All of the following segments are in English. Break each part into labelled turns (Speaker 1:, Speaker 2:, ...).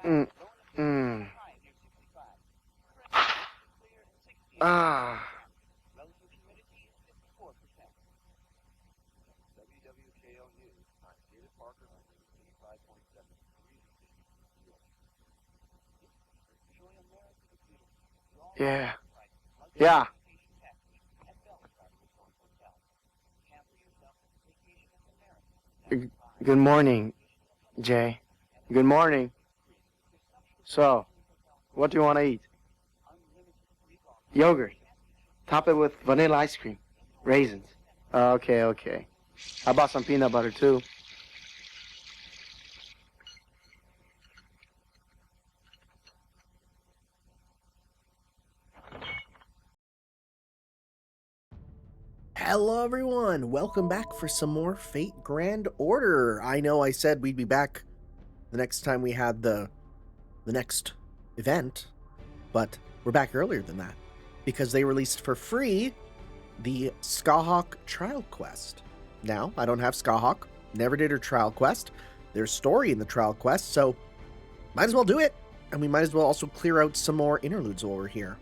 Speaker 1: Mm, mm. Ah. Yeah. Yeah. G- Good morning, Jay. Good morning. So, what do you want to eat? Yogurt. Top it with vanilla ice cream. Raisins. Okay, okay. I bought some peanut butter too.
Speaker 2: Hello everyone, welcome back for some more Fate Grand Order. I know I said we'd be back the next time we had the next event, but we're back earlier than that because they released for free the Scathach Trial Quest. Now, I don't have Skahawk, never did her Trial Quest. There's story in the Trial Quest, so might as well do it. And we might as well also clear out some more interludes while we're here.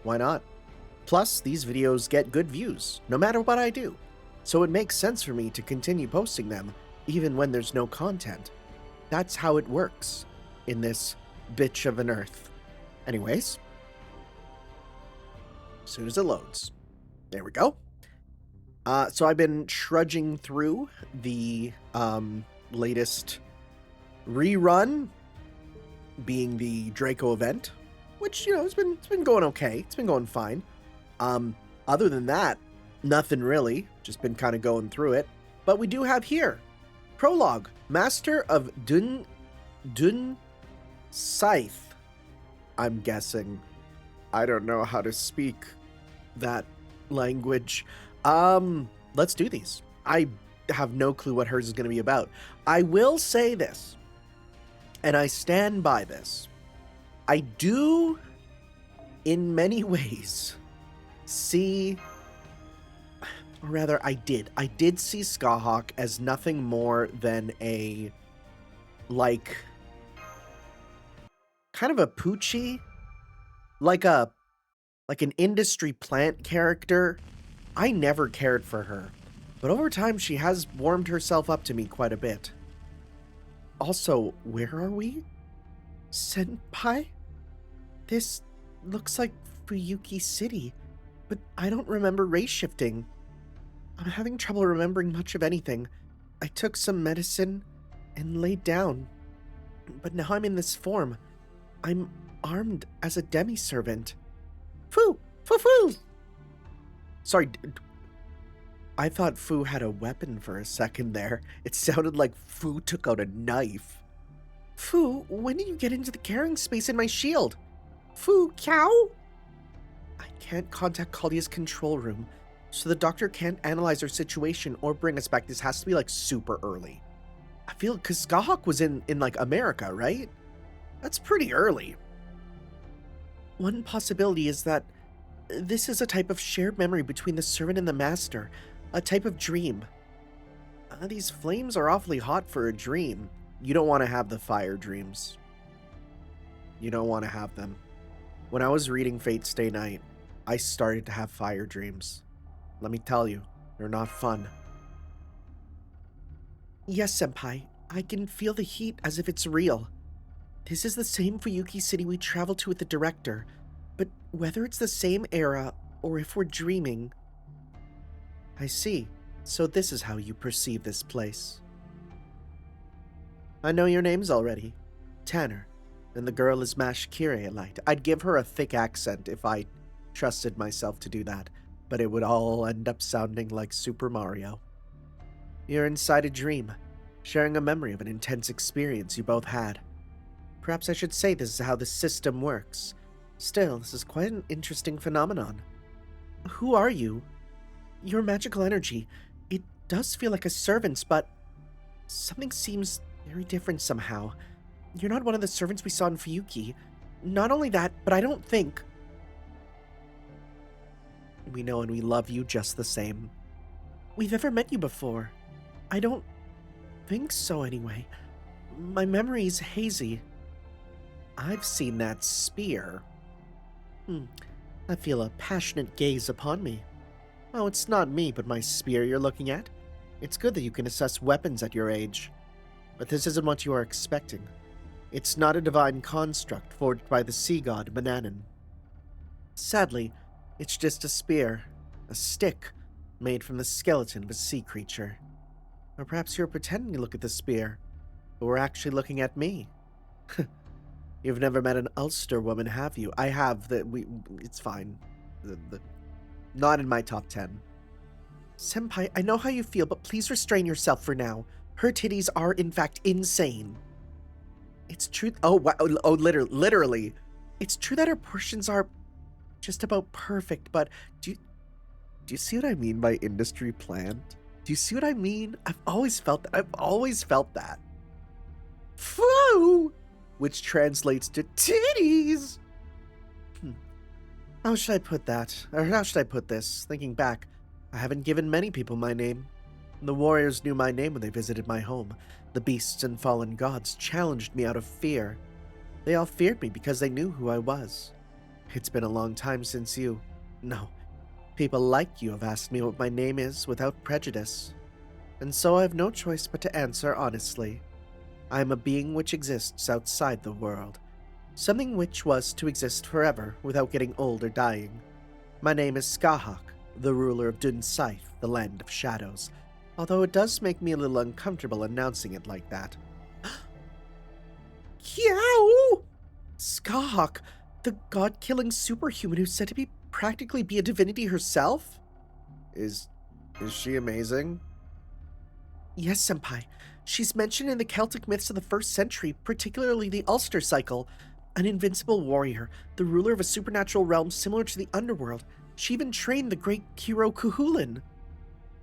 Speaker 2: Why not? Plus, these videos get good views, no matter what I do, so it makes sense for me to continue posting them, even when there's no content. That's how it works in this bitch of an earth. Anyways, as soon as it loads. There we go. So I've been trudging through the latest rerun, being the Draco event, which, you know, it's been going okay. It's been going fine. Other than that, nothing really. Just been kind of going through it. But we do have here, Prologue, Master of Dun Scythe. I'm guessing. I don't know how to speak that language. Let's do these. I have no clue what hers is going to be about. I will say this, and I stand by this. I do, in many ways, see, or rather I did see Skahawk as nothing more than a, like, kind of a Poochie, like an industry plant character. I never cared for her, but over time she has warmed herself up to me quite a bit. Also, where are we? Senpai? This looks like Fuyuki City, but I don't remember race shifting. I'm having trouble remembering much of anything. I took some medicine and laid down, but now I'm in this form. I'm armed as a demi-servant. Fu! Fu Fu! Sorry, I thought Fu had a weapon for a second there. It sounded like Fu took out a knife. Fu, when did you get into the carrying space in my shield? Fu, cow? I can't contact Kalia's control room, so the doctor can't analyze her situation or bring us back. This has to be, like, super early. I feel, because Skahawk was in like, America, right? That's pretty early. One possibility is that this is a type of shared memory between the servant and the master, a type of dream. These flames are awfully hot for a dream. You don't want to have the fire dreams. You don't want to have them. When I was reading Fate Stay Night, I started to have fire dreams. Let me tell you, they're not fun. Yes, Senpai, I can feel the heat as if it's real. This is the same Fuyuki City we traveled to with the director, but whether it's the same era or if we're dreaming... I see. So this is how you perceive this place. I know your names already. Tanner. And the girl is Mash Kirealite. I'd give her a thick accent if I trusted myself to do that, but it would all end up sounding like Super Mario. You're inside a dream, sharing a memory of an intense experience you both had. Perhaps I should say this is how the system works. Still, this is quite an interesting phenomenon. Who are you? Your magical energy. It does feel like a servant's, but something seems very different somehow. You're not one of the servants we saw in Fuyuki. Not only that, but I don't think... We know and we love you just the same. We've ever met you before. I don't think so anyway. My memory is hazy. I've seen that spear. I feel a passionate gaze upon me. Oh, it's not me, but my spear you're looking at. It's good that you can assess weapons at your age. But this isn't what you are expecting. It's not a divine construct forged by the sea god Manannan. Sadly, it's just a spear, a stick, made from the skeleton of a sea creature. Or perhaps you're pretending to look at the spear, but we're actually looking at me. You've never met an Ulster woman, have you? I have. It's fine. Not in my top 10. Senpai, I know how you feel, but please restrain yourself for now. Her titties are, in fact, insane. It's true. Oh, wow. Oh, literally. It's true that her portions are just about perfect, but do you see what I mean by industry planned? Do you see what I mean? I've always felt that. Foo! Which translates to titties. How should I put that? Or how should I put this? Thinking back, I haven't given many people my name. The warriors knew my name when they visited my home. The beasts and fallen gods challenged me out of fear. They all feared me because they knew who I was. It's been a long time since you... No, people like you have asked me what my name is without prejudice. And so I have no choice but to answer honestly. I am a being which exists outside the world. Something which was to exist forever without getting old or dying. My name is Scáthach, the ruler of Dun Scythe, the land of shadows. Although it does make me a little uncomfortable announcing it like that. Yow! Scáthach, the god-killing superhuman who's said to practically be a divinity herself? Is she amazing? Yes, senpai. She's mentioned in the Celtic myths of the 1st century, particularly the Ulster cycle. An invincible warrior, the ruler of a supernatural realm similar to the underworld. She even trained the great hero Cuchulainn.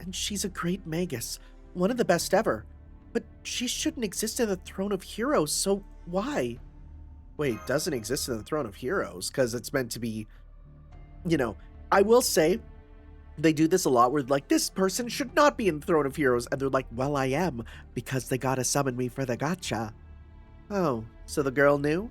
Speaker 2: And she's a great magus, one of the best ever. But she shouldn't exist in the Throne of Heroes, so why? Wait, doesn't exist in the Throne of Heroes, because it's meant to be, I will say, they do this a lot where, like, this person should not be in the Throne of Heroes, and they're like, well, I am, because they gotta summon me for the gacha. Oh, so the girl knew?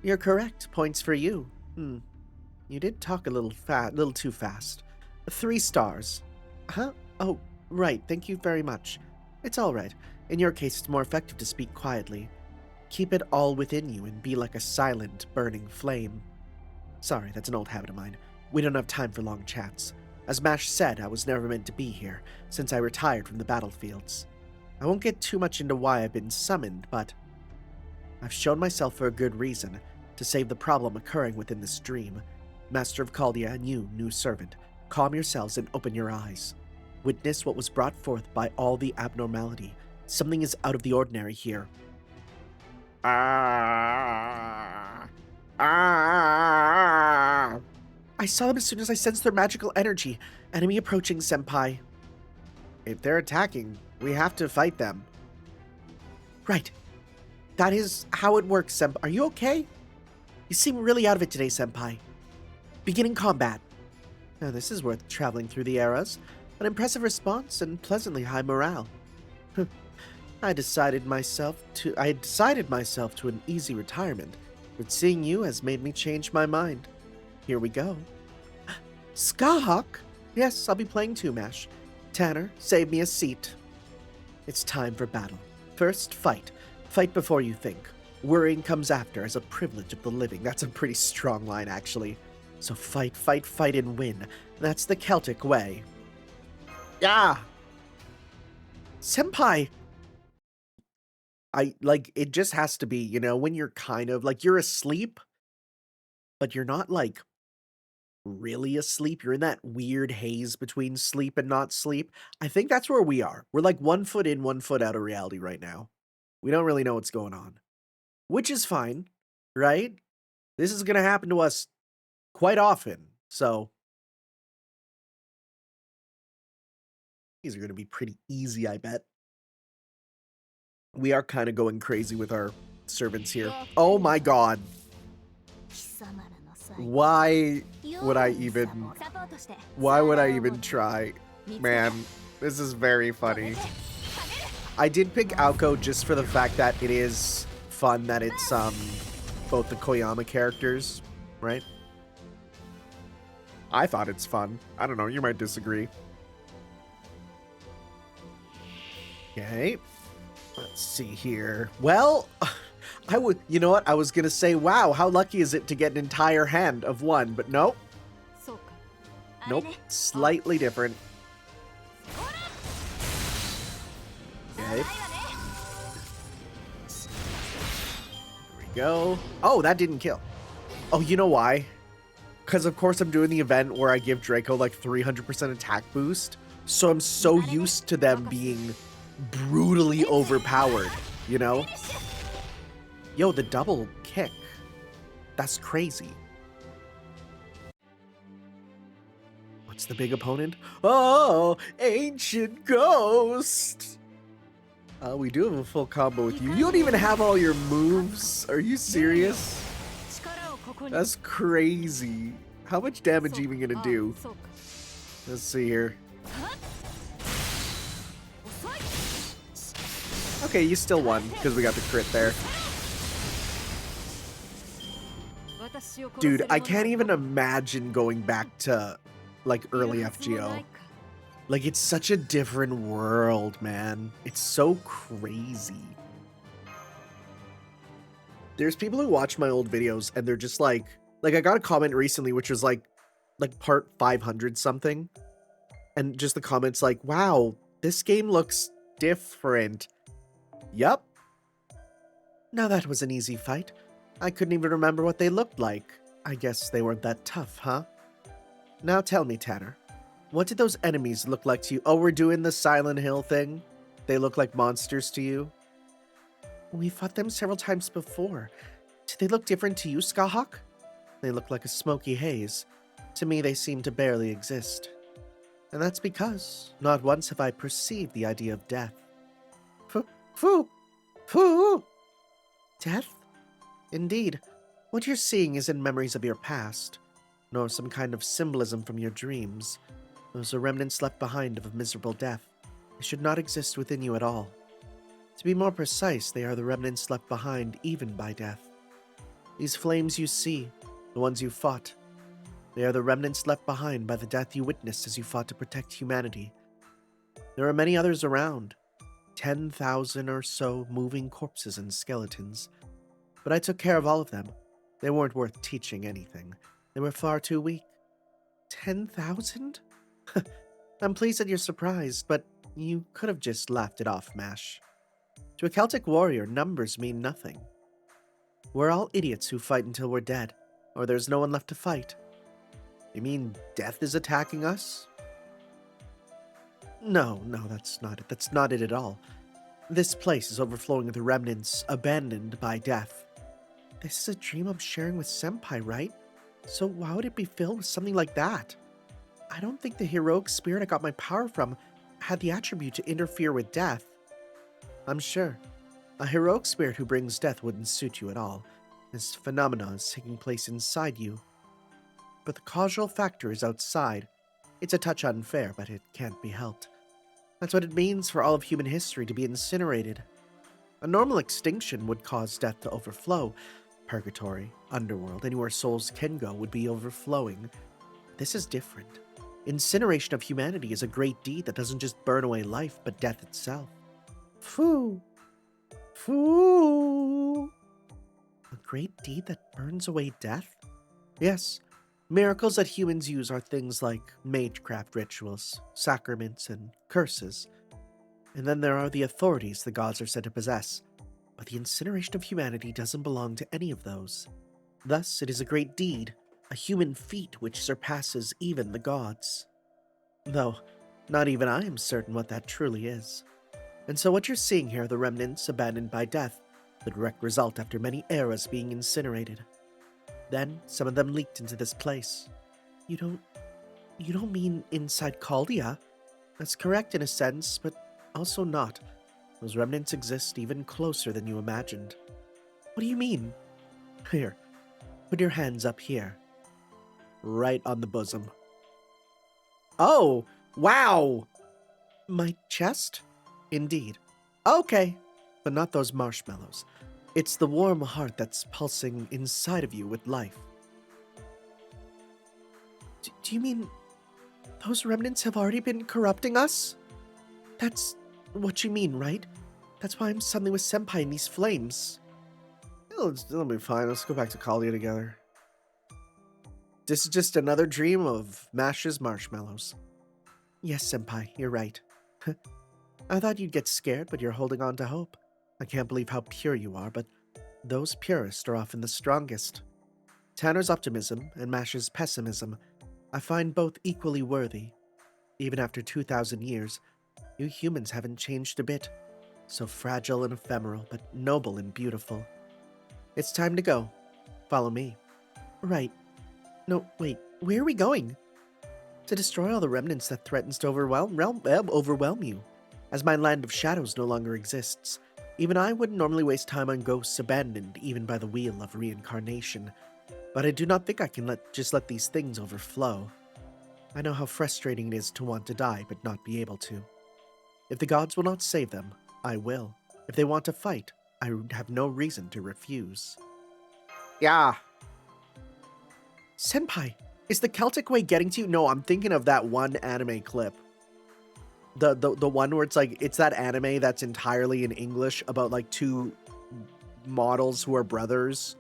Speaker 2: You're correct, points for you. You did talk a little too fast. 3 stars. Huh? Oh, right, thank you very much. It's all right. In your case, it's more effective to speak quietly. Keep it all within you and be like a silent, burning flame. Sorry, that's an old habit of mine. We don't have time for long chats. As Mash said, I was never meant to be here, since I retired from the battlefields. I won't get too much into why I've been summoned, but I've shown myself for a good reason, to save the problem occurring within this dream. Master of Chaldea and you, new servant, calm yourselves and open your eyes. Witness what was brought forth by all the abnormality. Something is out of the ordinary here. I saw them as soon as I sensed their magical energy. Enemy approaching, senpai. If they're attacking, we have to fight them. Right. That is how it works, senpai. Are you okay? You seem really out of it today, senpai. Beginning combat. Now this is worth traveling through the eras. An impressive response and pleasantly high morale. I had decided myself to an easy retirement, but seeing you has made me change my mind. Here we go. Scáthach? Yes, I'll be playing too, Mash. Tanner, save me a seat. It's time for battle. First, fight. Fight before you think. Worrying comes after as a privilege of the living. That's a pretty strong line, actually. So fight, fight, fight, and win. That's the Celtic way. Yeah! Senpai! It just has to be, when you're kind of, you're asleep, but you're not, really asleep. You're in that weird haze between sleep and not sleep. I think that's where we are. We're 1 foot in, 1 foot out of reality right now. We don't really know what's going on. Which is fine, right? This is going to happen to us quite often, so these are going to be pretty easy, I bet. We are kind of going crazy with our servants here. Oh my god. Why would I even try? Man, this is very funny. I did pick Aoko just for the fact that it is fun that it's both the Koyama characters, right? I thought it's fun. I don't know, you might disagree. Okay. Let's see here. Well, you know what? I was gonna say, wow, how lucky is it to get an entire hand of one, but nope. Nope, slightly different. Okay. There we go. Oh, that didn't kill. Oh, you know why? Because of course I'm doing the event where I give Draco like 300% attack boost. So I'm so used to them being brutally overpowered, you know? Yo, the double kick. That's crazy. What's the big opponent? Oh, ancient ghost. We do have a full combo with you. You don't even have all your moves. Are you serious? That's crazy. How much damage are you even gonna do? Let's see here. Okay, you still won because we got the crit there. Dude, I can't even imagine going back to like early FGO. Like, it's such a different world, man. It's so crazy. There's people who watch my old videos and they're just like I got a comment recently which was like part 500 something. And just the comments like, wow, this game looks different. Yup. Now that was an easy fight. I couldn't even remember what they looked like. I guess they weren't that tough, huh? Now tell me, Tanner, what did those enemies look like to you? Oh, we're doing the Silent Hill thing? They look like monsters to you? We fought them several times before. Did they look different to you, Scáthach? They look like a smoky haze. To me, they seem to barely exist. And that's because not once have I perceived the idea of death. Phew! Death? Indeed. What you're seeing isn't memories of your past, nor some kind of symbolism from your dreams. Those are remnants left behind of a miserable death. They should not exist within you at all. To be more precise, they are the remnants left behind even by death. These flames you see, the ones you fought, they are the remnants left behind by the death you witnessed as you fought to protect humanity. There are many others around, 10,000 or so moving corpses and skeletons. But I took care of all of them. They weren't worth teaching anything. They were far too weak. 10,000? I'm pleased that you're surprised, but you could have just laughed it off, Mash. To a Celtic warrior, numbers mean nothing. We're all idiots who fight until we're dead, or there's no one left to fight. You mean death is attacking us? No, that's not it. That's not it at all. This place is overflowing with remnants abandoned by death. This is a dream I'm sharing with Senpai, right? So why would it be filled with something like that? I don't think the heroic spirit I got my power from had the attribute to interfere with death. I'm sure. A heroic spirit who brings death wouldn't suit you at all. This phenomenon is taking place inside you. But the causal factor is outside. It's a touch unfair, but it can't be helped. That's what it means for all of human history to be incinerated. A normal extinction would cause death to overflow. Purgatory, underworld, anywhere souls can go would be overflowing. This is different. Incineration of humanity is a great deed that doesn't just burn away life, but death itself. Phoo! A great deed that burns away death? Yes. Miracles that humans use are things like magecraft rituals, sacraments, and curses. And then there are the authorities the gods are said to possess. But the incineration of humanity doesn't belong to any of those. Thus, it is a great deed, a human feat which surpasses even the gods. Though, not even I am certain what that truly is. And so what you're seeing here are the remnants abandoned by death, the direct result after many eras being incinerated. Then, some of them leaked into this place. You don't mean inside Caldia? That's correct in a sense, but also not. Those remnants exist even closer than you imagined. What do you mean? Here, put your hands up here. Right on the bosom. Oh, wow! My chest? Indeed. Okay, but not those marshmallows. It's the warm heart that's pulsing inside of you with life. Do you mean those remnants have already been corrupting us? That's what you mean, right? That's why I'm suddenly with Senpai in these flames. It'll be fine. Let's go back to Kalia together. This is just another dream of Mash's marshmallows. Yes, Senpai, you're right. I thought you'd get scared, but you're holding on to hope. I can't believe how pure you are, but those purists are often the strongest. Tanner's optimism and Mash's pessimism, I find both equally worthy. Even after 2,000 years, you humans haven't changed a bit. So fragile and ephemeral, but noble and beautiful. It's time to go. Follow me. Right. No, wait, where are we going? To destroy all the remnants that threatens to overwhelm you. As my land of shadows no longer exists, even I wouldn't normally waste time on ghosts abandoned even by the wheel of reincarnation. But I do not think I can let these things overflow. I know how frustrating it is to want to die but not be able to. If the gods will not save them, I will. If they want to fight, I have no reason to refuse. Yeah. Senpai, is the Celtic way getting to you? No, I'm thinking of that one anime clip. The one where it's that anime that's entirely in English about like two models who are brothers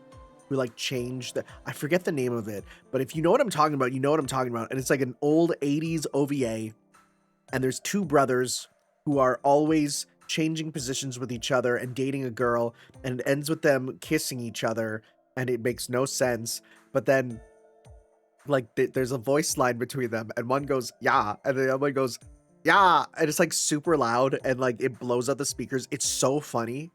Speaker 2: who like change I forget the name of it, but if you know what I'm talking about, you know what I'm talking about. And it's like an old 80s OVA, and there's two brothers who are always changing positions with each other and dating a girl, and it ends with them kissing each other, and it makes no sense. But then like there's a voice line between them, and one goes yeah, and the other one goes yeah, and it's like super loud, and like it blows out the speakers. It's so funny.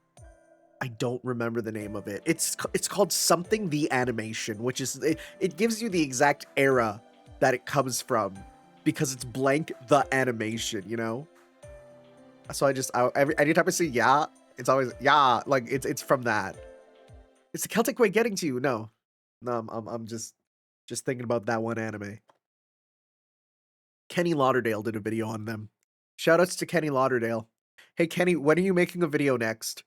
Speaker 2: I don't remember the name of it. It's called something the animation, which is it gives you the exact era that it comes from because it's blank the animation, you know. So anytime I say yeah, it's always yeah, like it's from that. It's the Celtic way getting to you. No, I'm just thinking about that one anime. Kenny Lauderdale did a video on them. Shoutouts to Kenny Lauderdale. Hey Kenny, when are you making a video next?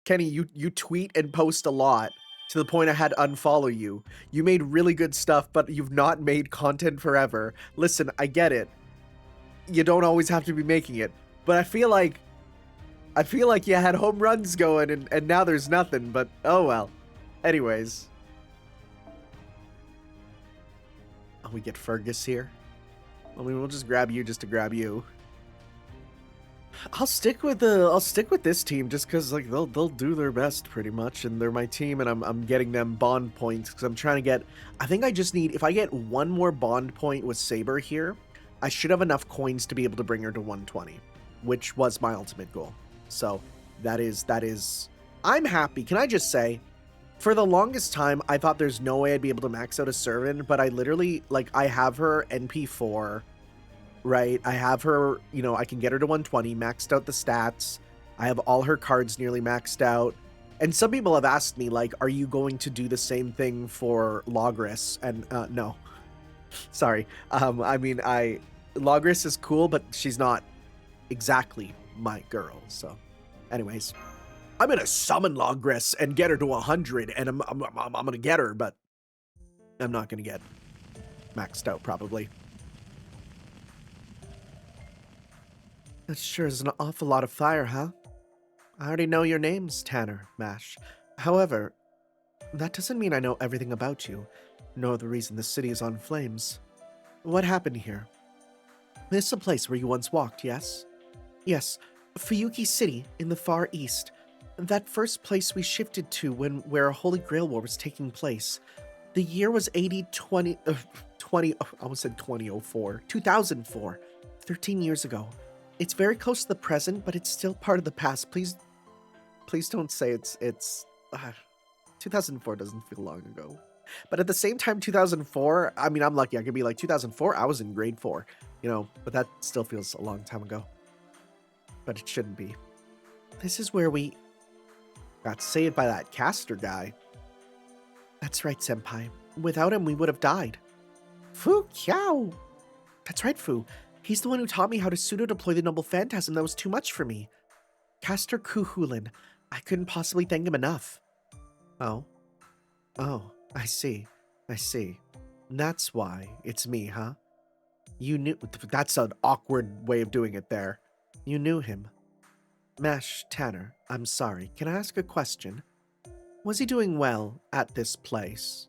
Speaker 2: Kenny, you tweet and post a lot to the point I had to unfollow you. You made really good stuff, but you've not made content forever. Listen, I get it. You don't always have to be making it, but I feel like you had home runs going, and now there's nothing, but oh well. Anyways. Oh, we get Fergus here. I mean, we'll just grab you just to grab you. I'll stick with this team just because like they'll do their best pretty much, and they're my team, and I'm getting them bond points because I'm trying to get. I think I just need, if I get one more bond point with Saber here, I should have enough coins to be able to bring her to 120, which was my ultimate goal. So that is. I'm happy. Can I just say, for the longest time, I thought there's no way I'd be able to max out a Servant, but I literally I have her NP4. Right, I have her, you know, I can get her to 120, maxed out the stats. I have all her cards nearly maxed out. And some people have asked me, like, are you going to do the same thing for Logris? And no. Sorry. Logris is cool, but she's not exactly my girl. So, anyways, I'm gonna summon Logris and get her to 100, and I'm gonna get her, but I'm not gonna get maxed out probably. That sure is an awful lot of fire, huh? I already know your names, Tanner, Mash. However, that doesn't mean I know everything about you, nor the reason the city is on flames. What happened here? This is a place where you once walked, yes? Yes, Fuyuki City in the far east. That first place we shifted to where a Holy Grail War was taking place. The year was 2004. 13 years ago. It's very close to the present, but it's still part of the past. Please don't say it's 2004 doesn't feel long ago. But at the same time, 2004, I mean, I'm lucky. I could be like 2004, I was in grade 4, you know, but that still feels a long time ago. But it shouldn't be. This is where we got saved by that caster guy. That's right, Senpai. Without him, we would have died. Fu Kiao. That's right, Fu. He's the one who taught me how to pseudo-deploy the Noble Phantasm that was too much for me. Caster Kuhulin. I couldn't possibly thank him enough. Oh. Oh, I see. I see. That's why it's me, huh? You knew... That's an awkward way of doing it there. You knew him. Mash Tanner, I'm sorry. Can I ask a question? Was he doing well at this place?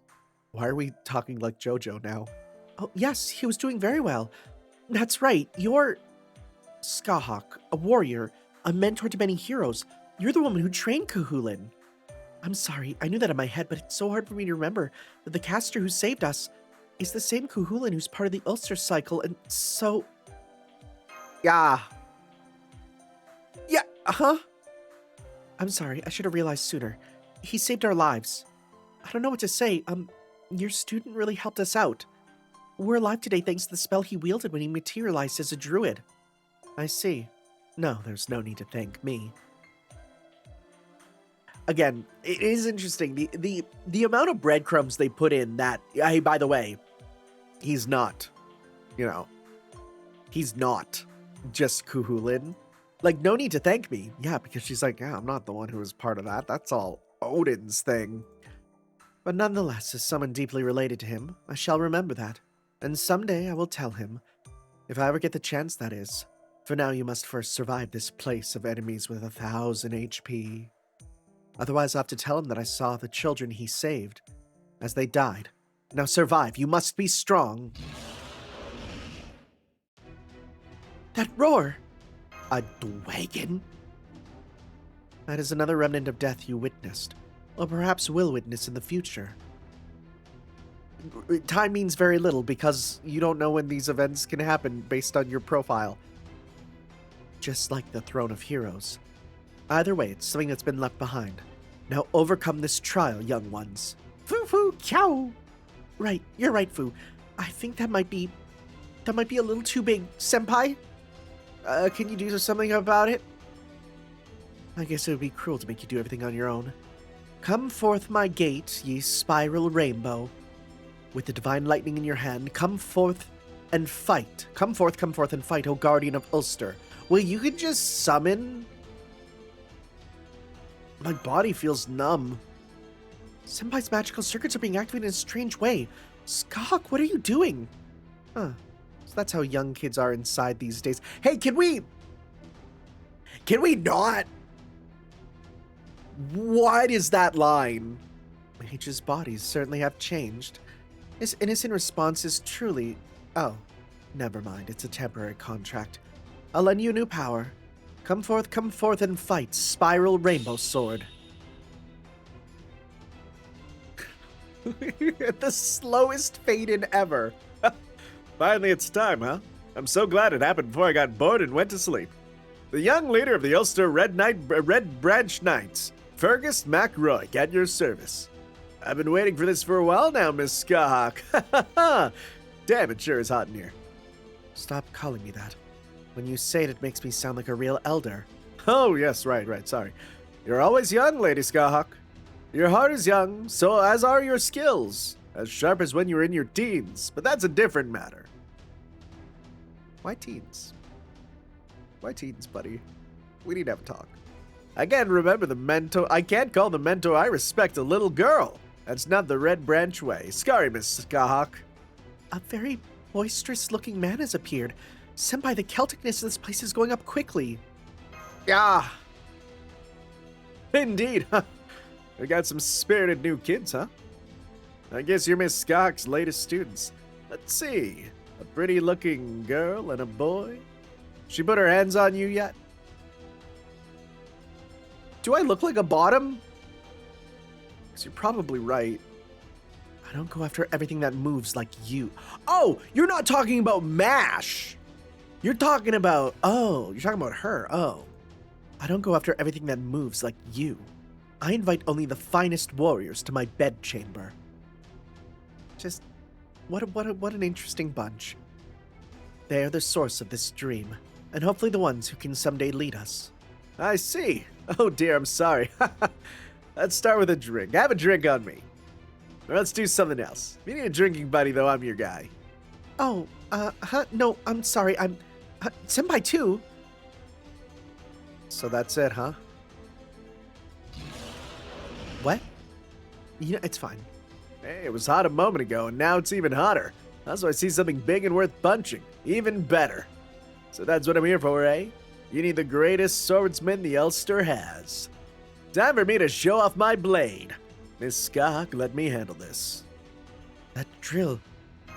Speaker 2: Why are we talking like JoJo now? Oh, yes, he was doing very well. That's right. You're Skahak, a warrior, a mentor to many heroes. You're the woman who trained Cuchulainn. I'm sorry, I knew that in my head, but it's so hard for me to remember that the caster who saved us is the same Cuchulainn who's part of the Ulster cycle, and so... Yeah. Yeah, huh? I'm sorry, I should have realized sooner. He saved our lives. I don't know what to say, your student really helped us out. We're alive today thanks to the spell he wielded when he materialized as a druid. I see. No, there's no need to thank me. Again, it is interesting, the amount of breadcrumbs they put in that, hey, by the way, he's not, he's not just Cuchulainn. Like, no need to thank me. Yeah, because she's like, yeah, I'm not the one who was part of that. That's all Odin's thing. But nonetheless, as someone deeply related to him, I shall remember that. And someday I will tell him. If I ever get the chance, that is. For now, you must first survive this place of enemies with 1,000 HP. Otherwise, I'll have to tell him that I saw the children he saved as they died. Now survive. You must be strong. That roar! A dwagon? That is another remnant of death you witnessed, or perhaps will witness in the future. Time means very little because you don't know when these events can happen based on your profile. Just like the Throne of Heroes. Either way, it's something that's been left behind. Now overcome this trial, young ones. Foo-foo, cow! Right, you're right, Foo. I think that might be a little too big, senpai. Can you do something about it? I guess it would be cruel to make you do everything on your own. Come forth my gate, ye spiral rainbow. With the divine lightning in your hand, come forth and fight. Come forth and fight, O guardian of Ulster. Well, you could just summon... My body feels numb. Senpai's magical circuits are being activated in a strange way. Skahach, what are you doing? Huh. So that's how young kids are inside these days. Hey, can we not? What is that line? Mages' bodies certainly have changed. His innocent response is truly... Oh, never mind. It's a temporary contract. I'll lend you new power. Come forth and fight, Spiral Rainbow Sword. The slowest fade-in ever. Finally, it's time, huh? I'm so glad it happened before I got bored and went to sleep. The young leader of the Ulster Red Branch Knights, Fergus Mac Róich, at your service. I've been waiting for this for a while now, Miss Skahach. Damn, it sure is hot in here. Stop calling me that. When you say it, it makes me sound like a real elder. Oh, yes, right, sorry. You're always young, Lady Skahach. Your heart is young, so as are your skills. As sharp as when you were in your teens, but that's a different matter. Why teens? Why teens, buddy? We need to have a talk. Again, remember the mentor. I can't call the mentor I respect a little girl. That's not the Red Branch way. Sorry, Miss Skahach. A very boisterous-looking man has appeared. Senpai, the Celticness of this place is going up quickly. Yeah. Indeed, huh? We got some spirited new kids, huh? I guess you're Miss Skahach's latest students. Let's see. A pretty-looking girl and a boy. She put her hands on you yet? Do I look like a bottom? Because you're probably right. I don't go after everything that moves like you. Oh, you're not talking about MASH. You're talking about, you're talking about her. Oh, I don't go after everything that moves like you. I invite only the finest warriors to my bedchamber. Just, what an interesting bunch. They are the source of this dream, and hopefully the ones who can someday lead us. I see. Oh dear, I'm sorry. Let's start with a drink. Have a drink on me. Or let's do something else. If you need a drinking buddy, though, I'm your guy. Oh, no, I'm sorry. I'm, Senpai too. So that's it, huh? What? You know, it's fine. Hey, it was hot a moment ago, and now it's even hotter. Also, I see something big and worth punching. Even better. So that's what I'm here for, eh? You need the greatest swordsman the Ulster has. Time for me to show off my blade. Miss Skáthach, let me handle this. That drill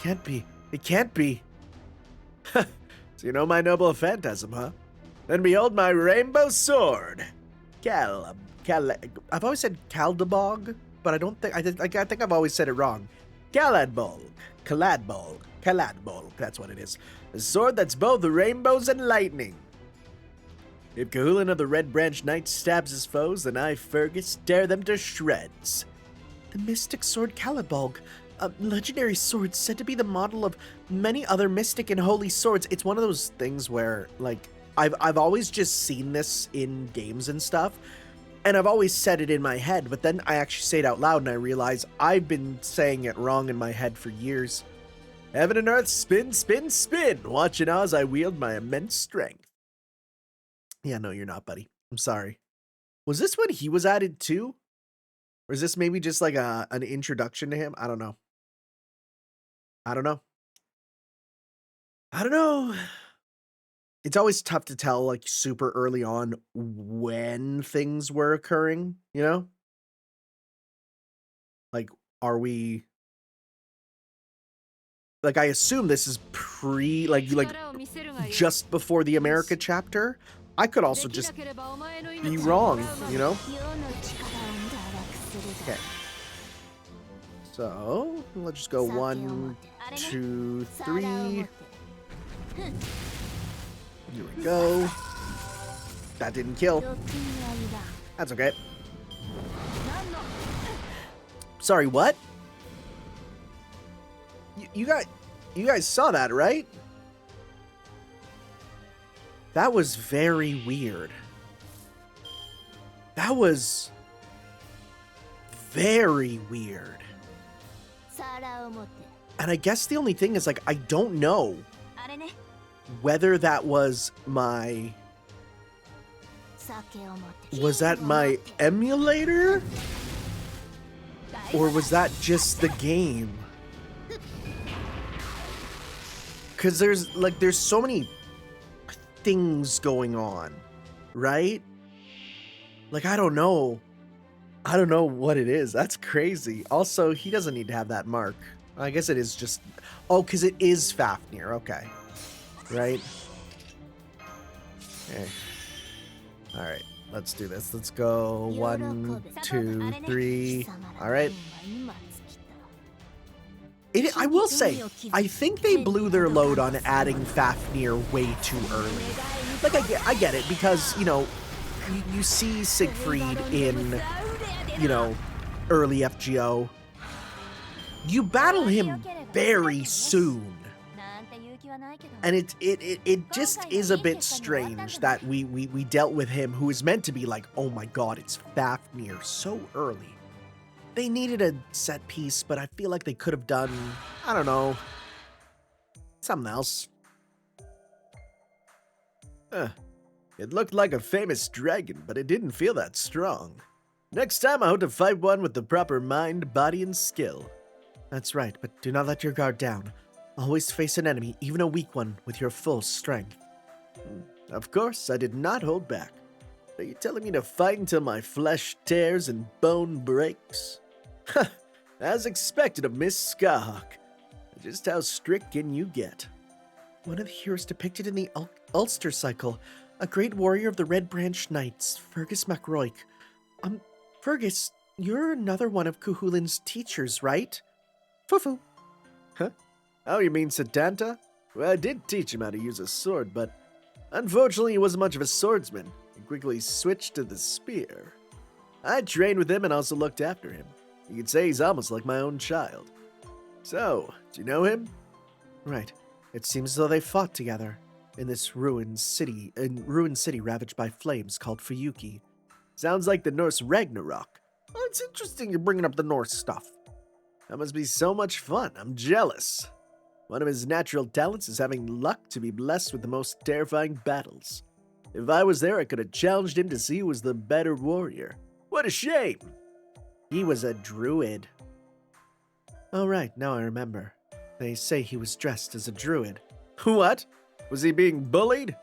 Speaker 2: can't be. It can't be. So you know my noble phantasm, huh? Then behold my rainbow sword. I've always said Caldabog, but I don't think I think I've always said it wrong. Caladbolg. That's what it is. A sword that's both rainbows and lightning. If Cahulan of the Red Branch Knights stabs his foes, then I, Fergus, tear them to shreds. The mystic sword Caladbolg, a legendary sword said to be the model of many other mystic and holy swords. It's one of those things where, like, I've always just seen this in games and stuff, and I've always said it in my head, but then I actually say it out loud and I realize I've been saying it wrong in my head for years. Heaven and earth, spin, spin, spin! Watch it as I wield my immense strength. Yeah, no, you're not, buddy. I'm sorry. Was this when he was added too? Or is this maybe just like an introduction to him? I don't know. I don't know. It's always tough to tell, like, super early on when things were occurring, you know? Like, are we... Like, I assume this is like just before the America chapter. I could also just be wrong, you know? Okay. So, let's just go 1, 2, 3. Here we go. That didn't kill. That's okay. Sorry, what? You guys saw that, right? That was very weird. That was very weird. And I guess the only thing is, like, I don't know whether that was my... Was that my emulator? Or was that just the game? Because there's so many things going on, right? Like, I don't know what it is. That's crazy. Also, he doesn't need to have that mark. I guess it is just... Oh, because it is Fafnir. Okay. Right? Okay. Alright, let's do this. Let's go 1, 2, 3. Alright. I will say, I think they blew their load on adding Fafnir way too early. Like, I get it, because, you know, you see Siegfried in, you know, early FGO. You battle him very soon. And it just is a bit strange that we dealt with him, who is meant to be like, oh my god, it's Fafnir, so early. They needed a set piece, but I feel like they could have done, I don't know, something else. It looked like a famous dragon, but it didn't feel that strong. Next time I hope to fight one with the proper mind, body, and skill. That's right, but do not let your guard down. Always face an enemy, even a weak one, with your full strength. Of course, I did not hold back. Are you telling me to fight until my flesh tears and bone breaks? As expected of Miss Skáthach. Just how strict can you get? One of the heroes depicted in the Ulster cycle, a great warrior of the Red Branch Knights, Fergus mac Róich. Fergus, you're another one of Cahulan's teachers, right? Fufu. Huh? Oh, you mean Sedanta? Well, I did teach him how to use a sword, but unfortunately he wasn't much of a swordsman. He quickly switched to the spear. I trained with him and also looked after him. You could say he's almost like my own child. So, do you know him? Right. It seems as though they fought together in this ruined city ravaged by flames called Fuyuki. Sounds like the Norse Ragnarok. Oh, it's interesting you're bringing up the Norse stuff. That must be so much fun. I'm jealous. One of his natural talents is having luck to be blessed with the most terrifying battles. If I was there, I could have challenged him to see who was the better warrior. What a shame! He was a druid. Oh right, now I remember. They say he was dressed as a druid.
Speaker 3: What? Was he being bullied?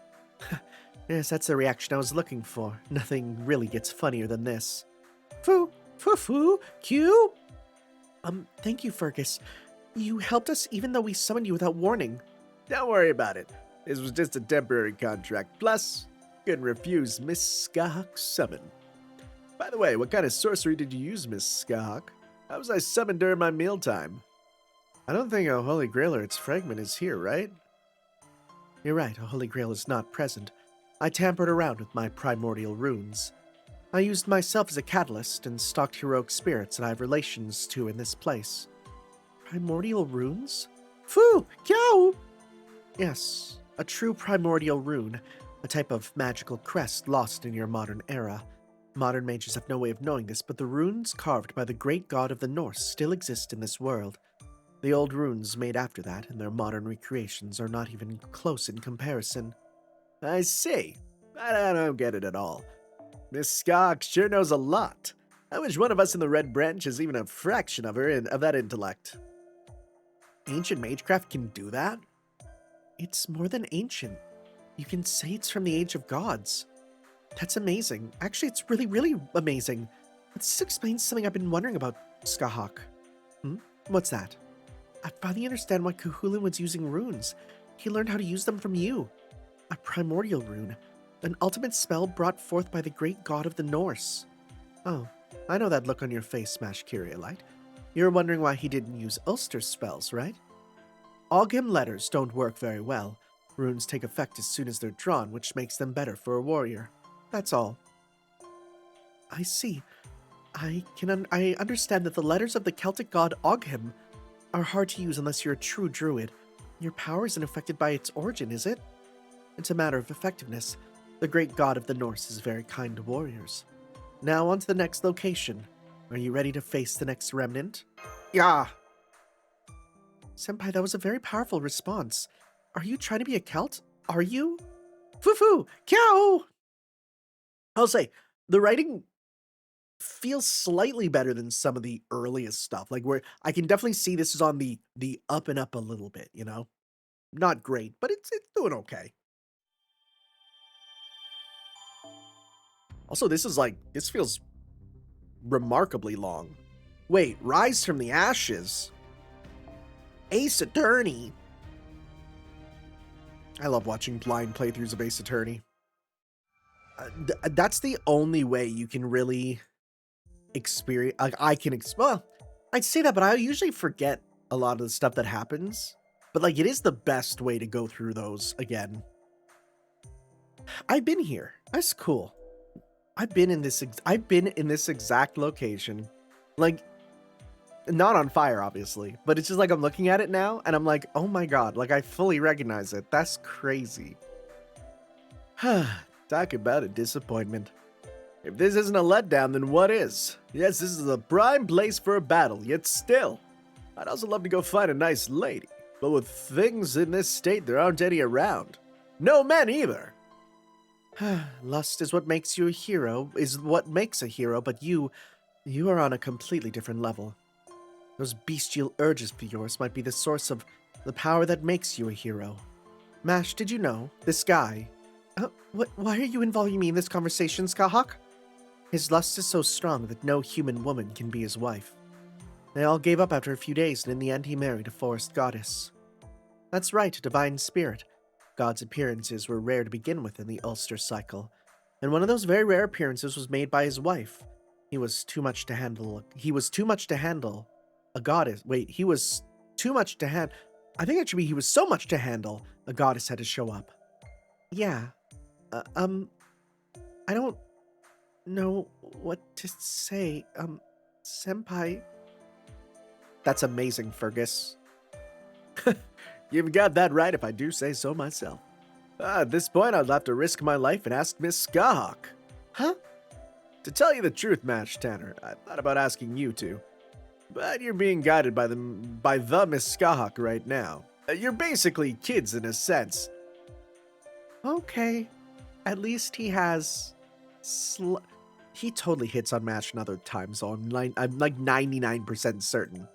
Speaker 2: Yes, that's the reaction I was looking for. Nothing really gets funnier than this. Foo, Q? Thank you, Fergus. You helped us even though we summoned you without warning.
Speaker 3: Don't worry about it. This was just a temporary contract. Plus, couldn't refuse Miss Scáthach's summon. By the way, what kind of sorcery did you use, Miss Scáthach? How was I summoned during my mealtime?
Speaker 2: I don't think a Holy Grail or its fragment is here, right? You're right, a Holy Grail is not present. I tampered around with my primordial runes. I used myself as a catalyst and stalked heroic spirits that I have relations to in this place. Primordial runes? Foo! Kyo! Yes, a true primordial rune, a type of magical crest lost in your modern era. Modern mages have no way of knowing this, but the runes carved by the great god of the Norse still exist in this world. The old runes made after that and their modern recreations are not even close in comparison.
Speaker 3: I see. I don't get it at all. Miss Scáthach sure knows a lot. I wish one of us in the Red Branch has even a fraction of that intellect.
Speaker 2: Ancient magecraft can do that? It's more than ancient. You can say it's from the age of gods. That's amazing. Actually, it's really, really amazing. This explains something I've been wondering about Scáthach. What's that? I finally understand why Cuchulainn was using runes. He learned how to use them from you. A primordial rune. An ultimate spell brought forth by the great god of the Norse. Oh, I know that look on your face, Smash Kyrielite. You're wondering why he didn't use Ulster's spells, right? Ogham letters don't work very well. Runes take effect as soon as they're drawn, which makes them better for a warrior. That's all. I see. I understand that the letters of the Celtic god Ogham are hard to use unless you're a true druid. Your power isn't affected by its origin, is it? It's a matter of effectiveness. The great god of the Norse is very kind to warriors. Now on to the next location. Are you ready to face the next remnant?
Speaker 3: Yeah.
Speaker 2: Senpai, that was a very powerful response. Are you trying to be a Celt? Are you? Foo, Kyo! I'll say, the writing feels slightly better than some of the earliest stuff. Like, where I can definitely see this is on the up and up a little bit, you know? Not great, but it's doing okay. Also, this feels remarkably long. Wait, Rise from the Ashes? Ace Attorney? I love watching blind playthroughs of Ace Attorney. That's the only way you can really experience, like, well, I'd say that, but I usually forget a lot of the stuff that happens. But, like, it is the best way to go through those again. I've been here. That's cool. I've been in this exact location. Like, not on fire, obviously, but it's just like I'm looking at it now, and I'm like, oh my god, like, I fully recognize it. That's crazy.
Speaker 3: Talk about a disappointment. If this isn't a letdown, then what is? Yes, this is a prime place for a battle, yet still. I'd also love to go find a nice lady, but with things in this state, there aren't any around. No men either.
Speaker 2: Lust is what makes you a hero, but you are on a completely different level. Those bestial urges of yours might be the source of the power that makes you a hero. Mash, did you know, this guy... why are you involving me in this conversation, Scáthach? His lust is so strong that no human woman can be his wife. They all gave up after a few days, and in the end he married a forest goddess. That's right, a divine spirit. God's appearances were rare to begin with in the Ulster cycle, and one of those very rare appearances was made by his wife. He was too much to handle a goddess. Wait, he was too much to handle... I think it should be he was so much to handle, a goddess had to show up. Yeah. I don't know what to say. Senpai... That's amazing, Fergus.
Speaker 3: You've got that right if I do say so myself. At this point, I'd have to risk my life and ask Miss Scáthach.
Speaker 2: Huh?
Speaker 3: To tell you the truth, Mash Tanner, I thought about asking you to. But you're being guided by the Miss Scáthach right now. You're basically kids in a sense.
Speaker 2: Okay. At least he has... He totally hits on Mash another time, so I'm like 99% certain.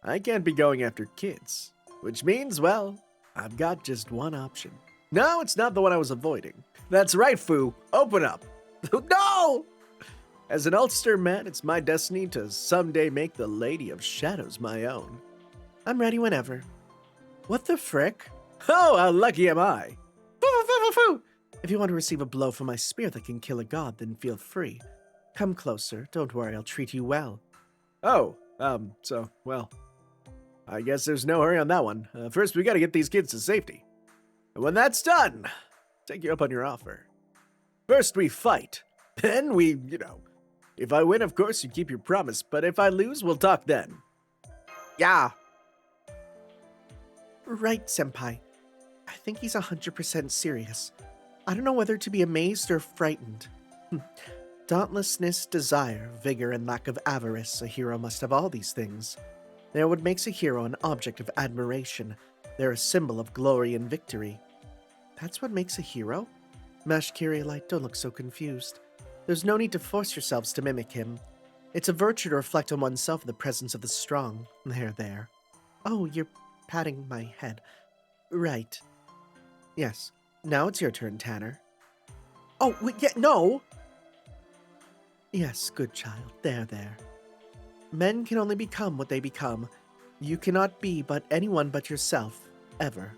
Speaker 3: I can't be going after kids, which means, well, I've got just one option. No, it's not the one I was avoiding. That's right, Foo. Open up. No! As an Ulster man, it's my destiny to someday make the Lady of Shadows my own.
Speaker 2: I'm ready whenever. What the frick?
Speaker 3: Oh, how lucky am I?
Speaker 2: Foo! If you want to receive a blow from my spear that can kill a god, then feel free. Come closer. Don't worry, I'll treat you well.
Speaker 3: Oh, well, I guess there's no hurry on that one. First, we gotta get these kids to safety. And when that's done, take you up on your offer. First, we fight. Then we, if I win, of course, you keep your promise. But if I lose, we'll talk then.
Speaker 2: Yeah. Right, Senpai. I think he's 100% serious. I don't know whether to be amazed or frightened. Dauntlessness, desire, vigor, and lack of avarice. A hero must have all these things. They're what makes a hero an object of admiration. They're a symbol of glory and victory. That's what makes a hero? Mash Kyrielite, don't look so confused. There's no need to force yourselves to mimic him. It's a virtue to reflect on oneself in the presence of the strong. There. Oh, you're patting my head. Right. Yes. Now it's your turn, Tanner. Oh, no! Yes, good child. There. Men can only become what they become. You cannot be but anyone but yourself, ever.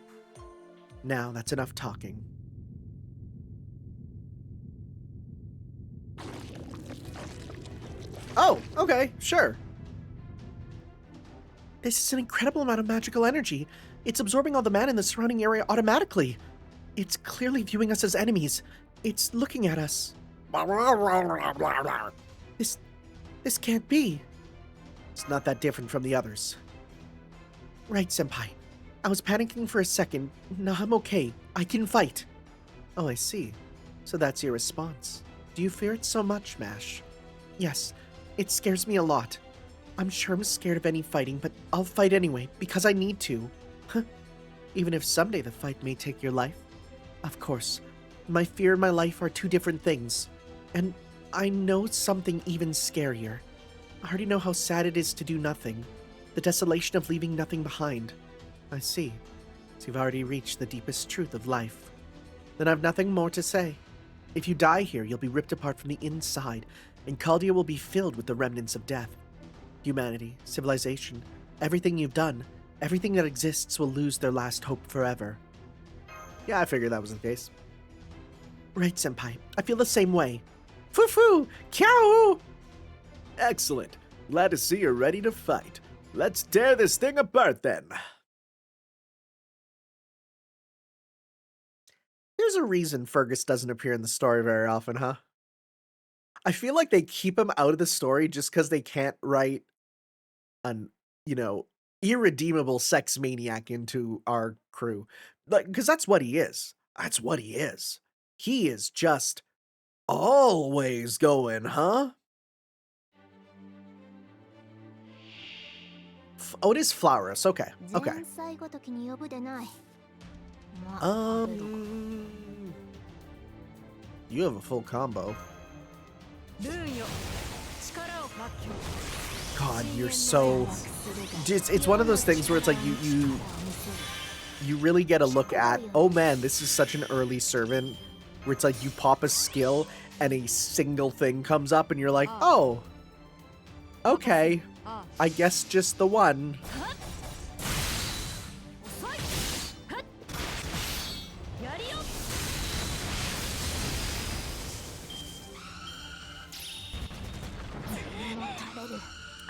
Speaker 2: Now, that's enough talking. Oh, okay, sure. This is an incredible amount of magical energy. It's absorbing all the mana in the surrounding area automatically. It's clearly viewing us as enemies. It's looking at us. This can't be. It's not that different from the others. Right, Senpai. I was panicking for a second. Now I'm okay. I can fight. Oh, I see. So that's your response. Do you fear it so much, Mash? Yes, it scares me a lot. I'm sure I'm scared of any fighting, but I'll fight anyway, because I need to. Even if someday the fight may take your life. Of course, my fear and my life are two different things. And I know something even scarier. I already know how sad it is to do nothing. The desolation of leaving nothing behind. I see. So you've already reached the deepest truth of life. Then I've nothing more to say. If you die here, you'll be ripped apart from the inside, and Caldia will be filled with the remnants of death. Humanity, civilization, everything you've done, everything that exists will lose their last hope forever.
Speaker 3: Yeah, I figured that was the case.
Speaker 2: Right, Senpai. I feel the same way. Foo-foo! Kyow!
Speaker 3: Excellent. Glad to see you're ready to fight. Let's tear this thing apart then.
Speaker 2: There's a reason Fergus doesn't appear in the story very often, huh? I feel like they keep him out of the story just because they can't write an, irredeemable sex maniac into our crew. Because that's what he is. That's what he is. He is just always going, huh? Oh, it is Flowers. Okay. You have a full combo. God, you're so... It's one of those things where it's like you really get a look at, oh man, this is such an early servant, where it's like you pop a skill and a single thing comes up and you're like, oh, okay, I guess just the one.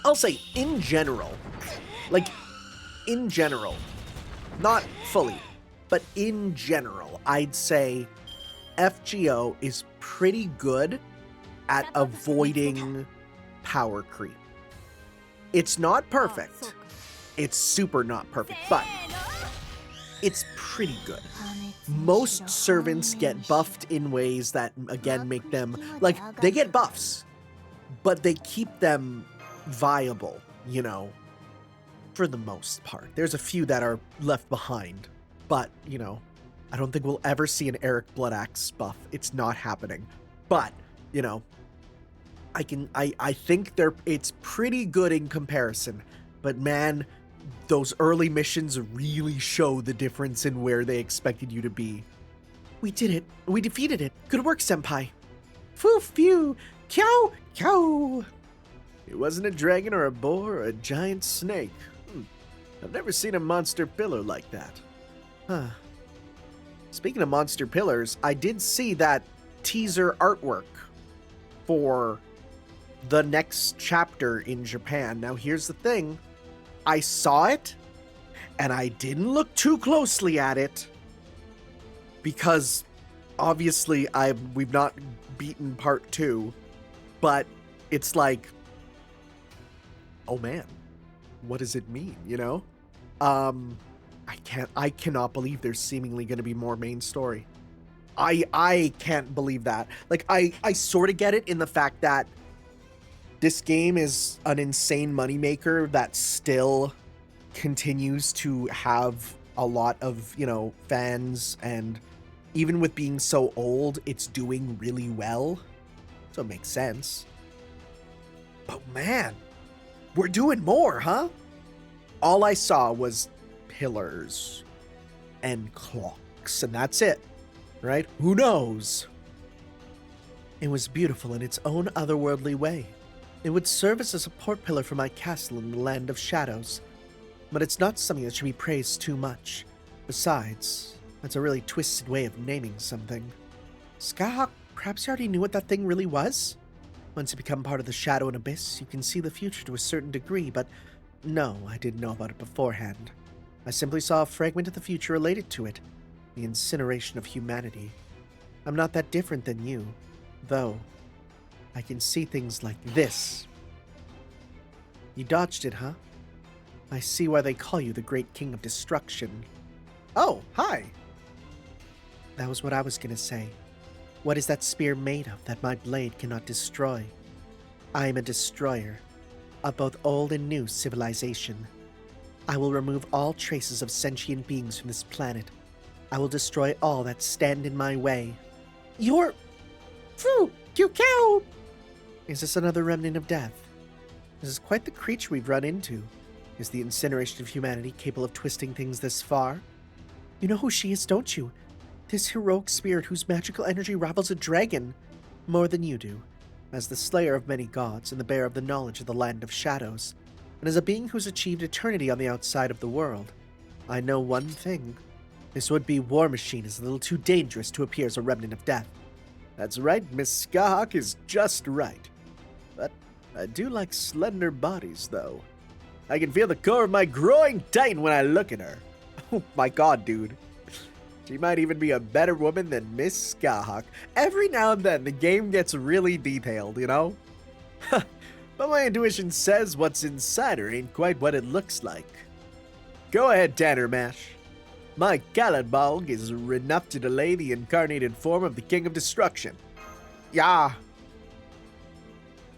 Speaker 2: I'll say, in general, not fully, but in general, I'd say FGO is pretty good at avoiding power creep. It's not perfect. It's super not perfect, but it's pretty good. Most servants get buffed in ways that, again, make them, they get buffs, but they keep them viable, for the most part. There's a few that are left behind, but, I don't think we'll ever see an Eric Bloodaxe buff. It's not happening. But, I think it's pretty good in comparison. But man, those early missions really show the difference in where they expected you to be. We did it. We defeated it. Good work, Senpai. Foo phew. Kyow, kyow.
Speaker 3: It wasn't a dragon or a boar or a giant snake. I've never seen a monster pillar like that.
Speaker 2: Huh. Speaking of monster pillars, I did see that teaser artwork for the next chapter in Japan. Now, here's the thing. I saw it, and I didn't look too closely at it, because obviously we've not beaten part 2, but it's like, oh man, what does it mean, you know? I cannot believe there's seemingly going to be more main story. I can't believe that. Like, I sort of get it in the fact that this game is an insane moneymaker that still continues to have a lot of, fans, and even with being so old, it's doing really well. So it makes sense. But man, we're doing more, huh? All I saw was pillars and clocks, and that's it, right? Who knows? It was beautiful in its own otherworldly way. It would serve as a support pillar for my castle in the land of shadows. But it's not something that should be praised too much. Besides, that's a really twisted way of naming something. Scáthach, perhaps you already knew what that thing really was? Once you become part of the Shadow and Abyss, you can see the future to a certain degree, but no, I didn't know about it beforehand. I simply saw a fragment of the future related to it, the incineration of humanity. I'm not that different than you, though. I can see things like this. You dodged it, huh? I see why they call you the Great King of Destruction. Oh, hi! That was what I was gonna say. What is that spear made of that my blade cannot destroy? I am a destroyer of both old and new civilization. I will remove all traces of sentient beings from this planet. I will destroy all that stand in my way. You're... Phew! Cow! Is this another remnant of death? This is quite the creature we've run into. Is the incineration of humanity capable of twisting things this far? You know who she is, don't you? This heroic spirit whose magical energy rivals a dragon. More than you do. As the slayer of many gods and the bearer of the knowledge of the land of shadows, and as a being who's achieved eternity on the outside of the world, I know one thing. This would-be war machine is a little too dangerous to appear as a remnant of death.
Speaker 3: That's right, Miss Skahak is just right. But I do like slender bodies, though. I can feel the core of my groin tighten when I look at her.
Speaker 2: Oh my god, dude.
Speaker 3: She might even be a better woman than Miss Skahak. Every now and then, the game gets really detailed, you know? But my intuition says what's inside her ain't quite what it looks like. Go ahead, Tanner Mash. My Galadbalg is enough to delay the incarnated form of the King of Destruction.
Speaker 2: Yeah.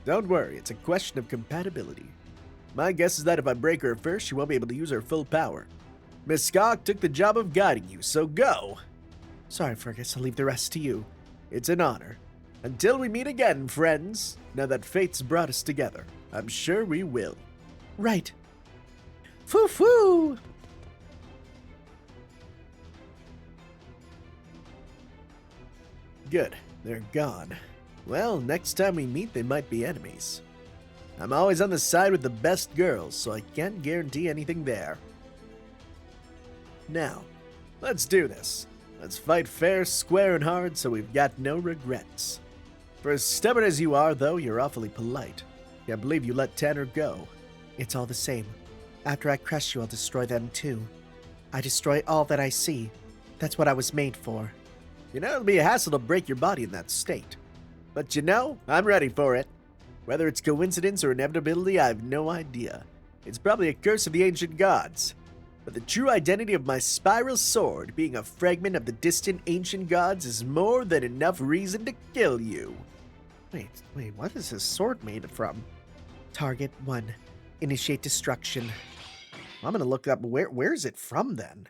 Speaker 3: Don't worry, it's a question of compatibility. My guess is that if I break her first, she won't be able to use her full power. Miss Skahak took the job of guiding you, so go!
Speaker 2: Sorry, Fergus, I'll leave the rest to you.
Speaker 3: It's an honor. Until we meet again, friends, now that fate's brought us together, I'm sure we will.
Speaker 2: Right. Foo-foo!
Speaker 3: Good, they're gone. Well, next time we meet, they might be enemies. I'm always on the side with the best girls, so I can't guarantee anything there. Now, let's do this. Let's fight fair, square, and hard so we've got no regrets. For as stubborn as you are, though, you're awfully polite. Can't believe you let Tanner go.
Speaker 2: It's all the same. After I crush you, I'll destroy them too. I destroy all that I see. That's what I was made for.
Speaker 3: You know, it'll be a hassle to break your body in that state. But you know, I'm ready for it. Whether it's coincidence or inevitability, I have no idea. It's probably a curse of the ancient gods. But the true identity of my spiral sword, being a fragment of the distant ancient gods, is more than enough reason to kill you.
Speaker 2: Wait, what is this sword made from? Target 1. Initiate destruction. I'm gonna look up where is it from then?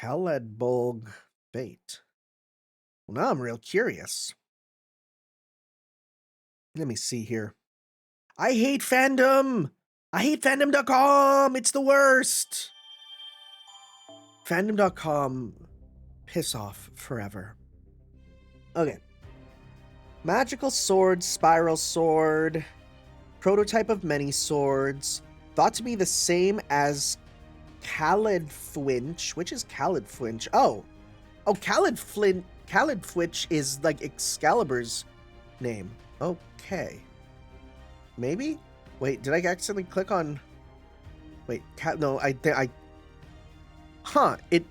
Speaker 2: Galadbalg Fate. Well, now I'm real curious. Let me see here. I hate fandom! I hate fandom.com! It's the worst! Fandom.com, piss off forever. Okay. Magical sword, spiral sword, prototype of many swords, thought to be the same as Caledfwinch. Which is Caledfwinch? Oh, Caledfwinch is like Excalibur's name. Okay. Maybe? Wait, did I accidentally click on... Wait, no, it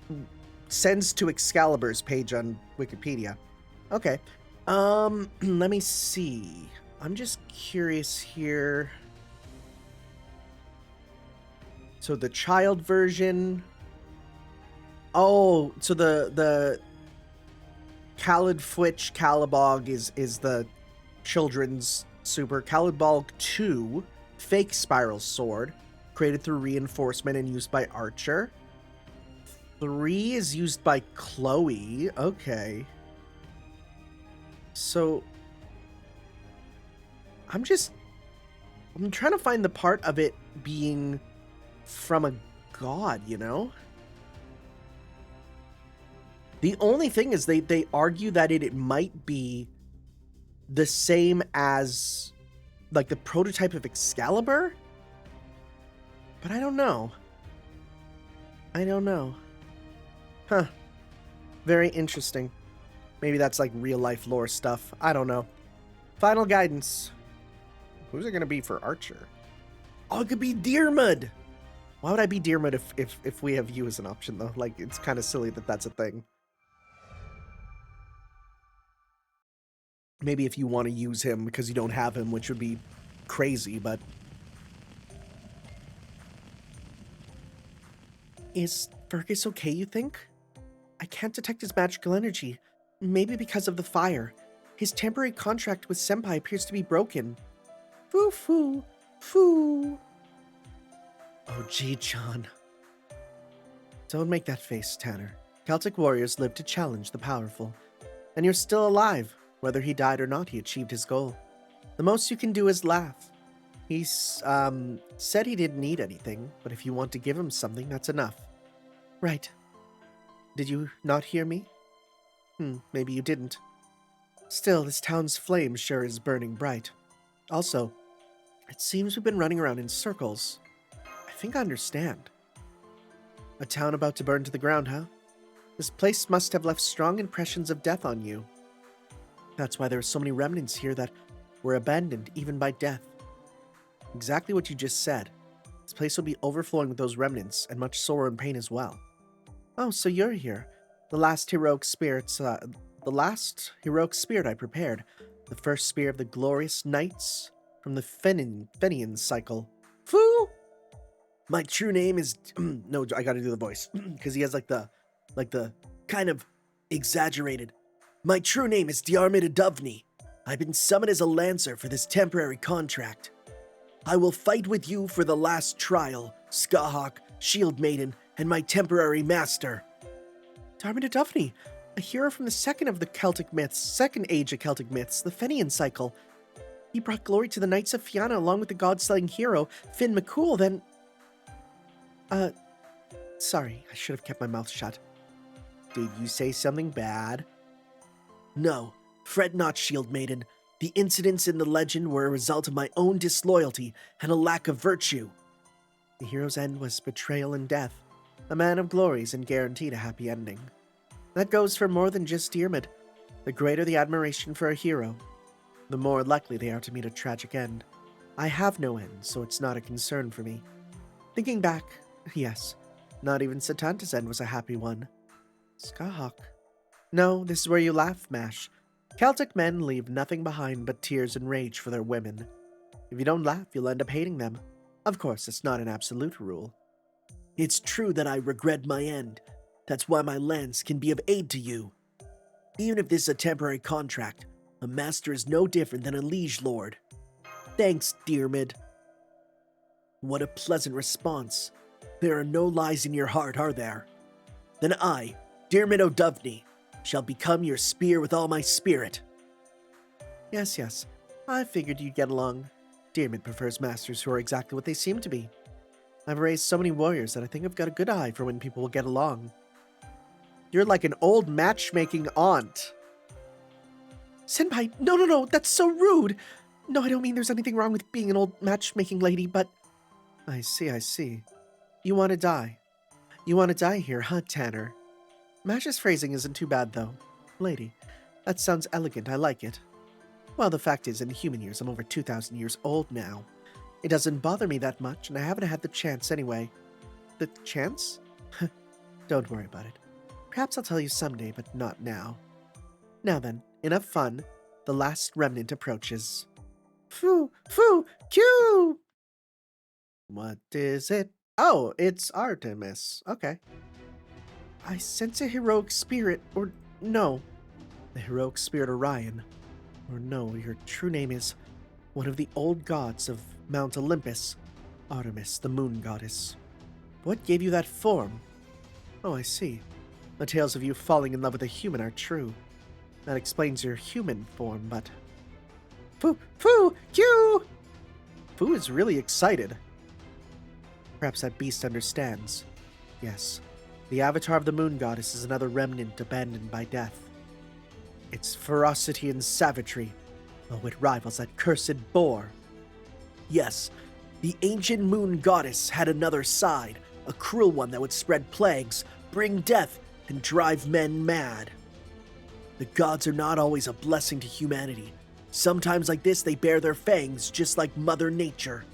Speaker 2: sends to Excalibur's page on Wikipedia. Okay. Let me see. I'm just curious here. So the child version... Oh, so the Caledfwitch Calibog is the children's super. Calibog 2, fake spiral sword, created through reinforcement and used by Archer. 3 is used by Chloe. Okay. So I'm trying to find the part of it being from a god, you know? The only thing is they argue that it might be the same as like the prototype of Excalibur, but I don't know. Huh. Very interesting. Maybe that's like real life lore stuff. I don't know. Final guidance. Who's it gonna be for Archer? Oh, it could be Diarmuid. Why would I be Diarmuid if we have you as an option though? Like, it's kind of silly that that's a thing. Maybe if you want to use him because you don't have him, which would be crazy, but... Is Fergus okay, you think? I can't detect his magical energy. Maybe because of the fire. His temporary contract with Senpai appears to be broken. Foo. Oh, gee, John. Don't make that face, Tanner. Celtic warriors live to challenge the powerful. And you're still alive. Whether he died or not, he achieved his goal. The most you can do is laugh. He's, said he didn't need anything, but if you want to give him something, that's enough. Right. Did you not hear me? Maybe you didn't. Still, this town's flame sure is burning bright. Also, it seems we've been running around in circles. I think I understand. A town about to burn to the ground, huh? This place must have left strong impressions of death on you. That's why there are so many remnants here that were abandoned even by death. Exactly what you just said. This place will be overflowing with those remnants, and much sorrow and pain as well. Oh, so you're here. The last heroic spirit I prepared. The first spear of the glorious knights from the Fenian cycle. Foo! My true name is... No, I gotta do the voice. Because he has like the kind of exaggerated... My true name is Diarmuid. I've been summoned as a lancer for this temporary contract. I will fight with you for the last trial, Scáthach, Shield Maiden, and my temporary master. Diarmuid, a hero from the second age of Celtic myths, the Fenian cycle. He brought glory to the Knights of Fianna along with the god-slaying hero, Finn McCool, then... Sorry, I should have kept my mouth shut. Did you say something bad? No, fret not, Shield Maiden. The incidents in the legend were a result of my own disloyalty and a lack of virtue. The hero's end was betrayal and death. A man of glories and guaranteed a happy ending. That goes for more than just Diarmuid. The greater the admiration for a hero, the more likely they are to meet a tragic end. I have no end, so it's not a concern for me. Thinking back, yes, not even Satanta's end was a happy one. Scáthach. No, this is where you laugh, Mash. Celtic men leave nothing behind but tears and rage for their women. If you don't laugh, you'll end up hating them. Of course, it's not an absolute rule. It's true that I regret my end. That's why my lance can be of aid to you. Even if this is a temporary contract, a master is no different than a liege lord. Thanks, Diarmuid. What a pleasant response. There are no lies in your heart, are there? Then I, Diarmuid, shall become your spear with all my spirit. Yes. I figured you'd get along. Diarmuid prefers masters who are exactly what they seem to be. I've raised so many warriors that I think I've got a good eye for when people will get along. You're like an old matchmaking aunt. Senpai, no, that's so rude. No, I don't mean there's anything wrong with being an old matchmaking lady, but... I see. You want to die. You want to die here, huh, Tanner? Mash's phrasing isn't too bad, though. Lady, that sounds elegant, I like it. Well, the fact is, in human years, I'm over 2,000 years old now. It doesn't bother me that much, and I haven't had the chance anyway. The chance? Don't worry about it. Perhaps I'll tell you someday, but not now. Now then, enough fun. The last remnant approaches. Foo, cue! What is it? Oh, it's Artemis. Okay. I sense a heroic spirit, or no. The heroic spirit Orion. Or no, your true name is one of the old gods of Mount Olympus, Artemis, the moon goddess. What gave you that form? Oh, I see. The tales of you falling in love with a human are true. That explains your human form, but... Cue! Fu is really excited. Perhaps that beast understands. Yes, the avatar of the moon goddess is another remnant abandoned by death. Its ferocity and savagery, oh, it rivals that cursed boar. Yes, the ancient moon goddess had another side, a cruel one that would spread plagues, bring death, and drive men mad. The gods are not always a blessing to humanity. Sometimes like this, they bare their fangs just like Mother Nature.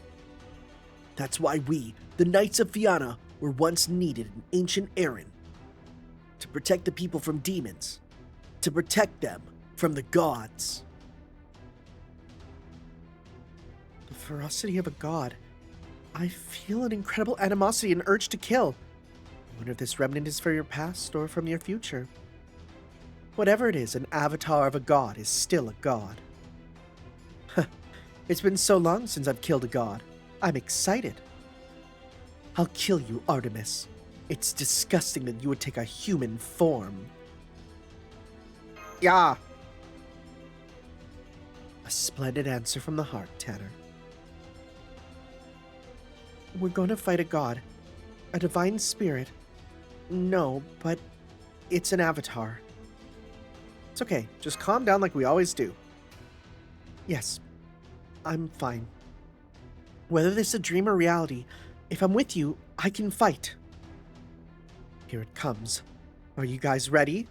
Speaker 2: That's why we, the Knights of Fianna, were once needed in ancient Erin. To protect the people from demons. To protect them from the gods. The ferocity of a god. I feel an incredible animosity and urge to kill. I wonder if this remnant is for your past or from your future. Whatever it is, an avatar of a god is still a god. It's been so long since I've killed a god. I'm excited. I'll kill you, Artemis. It's disgusting that you would take a human form. Yeah. A splendid answer from the heart, Tanner. We're going to fight a god. A divine spirit. No, but it's an avatar. It's okay. Just calm down like we always do. Yes, I'm fine. Whether this is a dream or reality, if I'm with you, I can fight. Here it comes. Are you guys ready?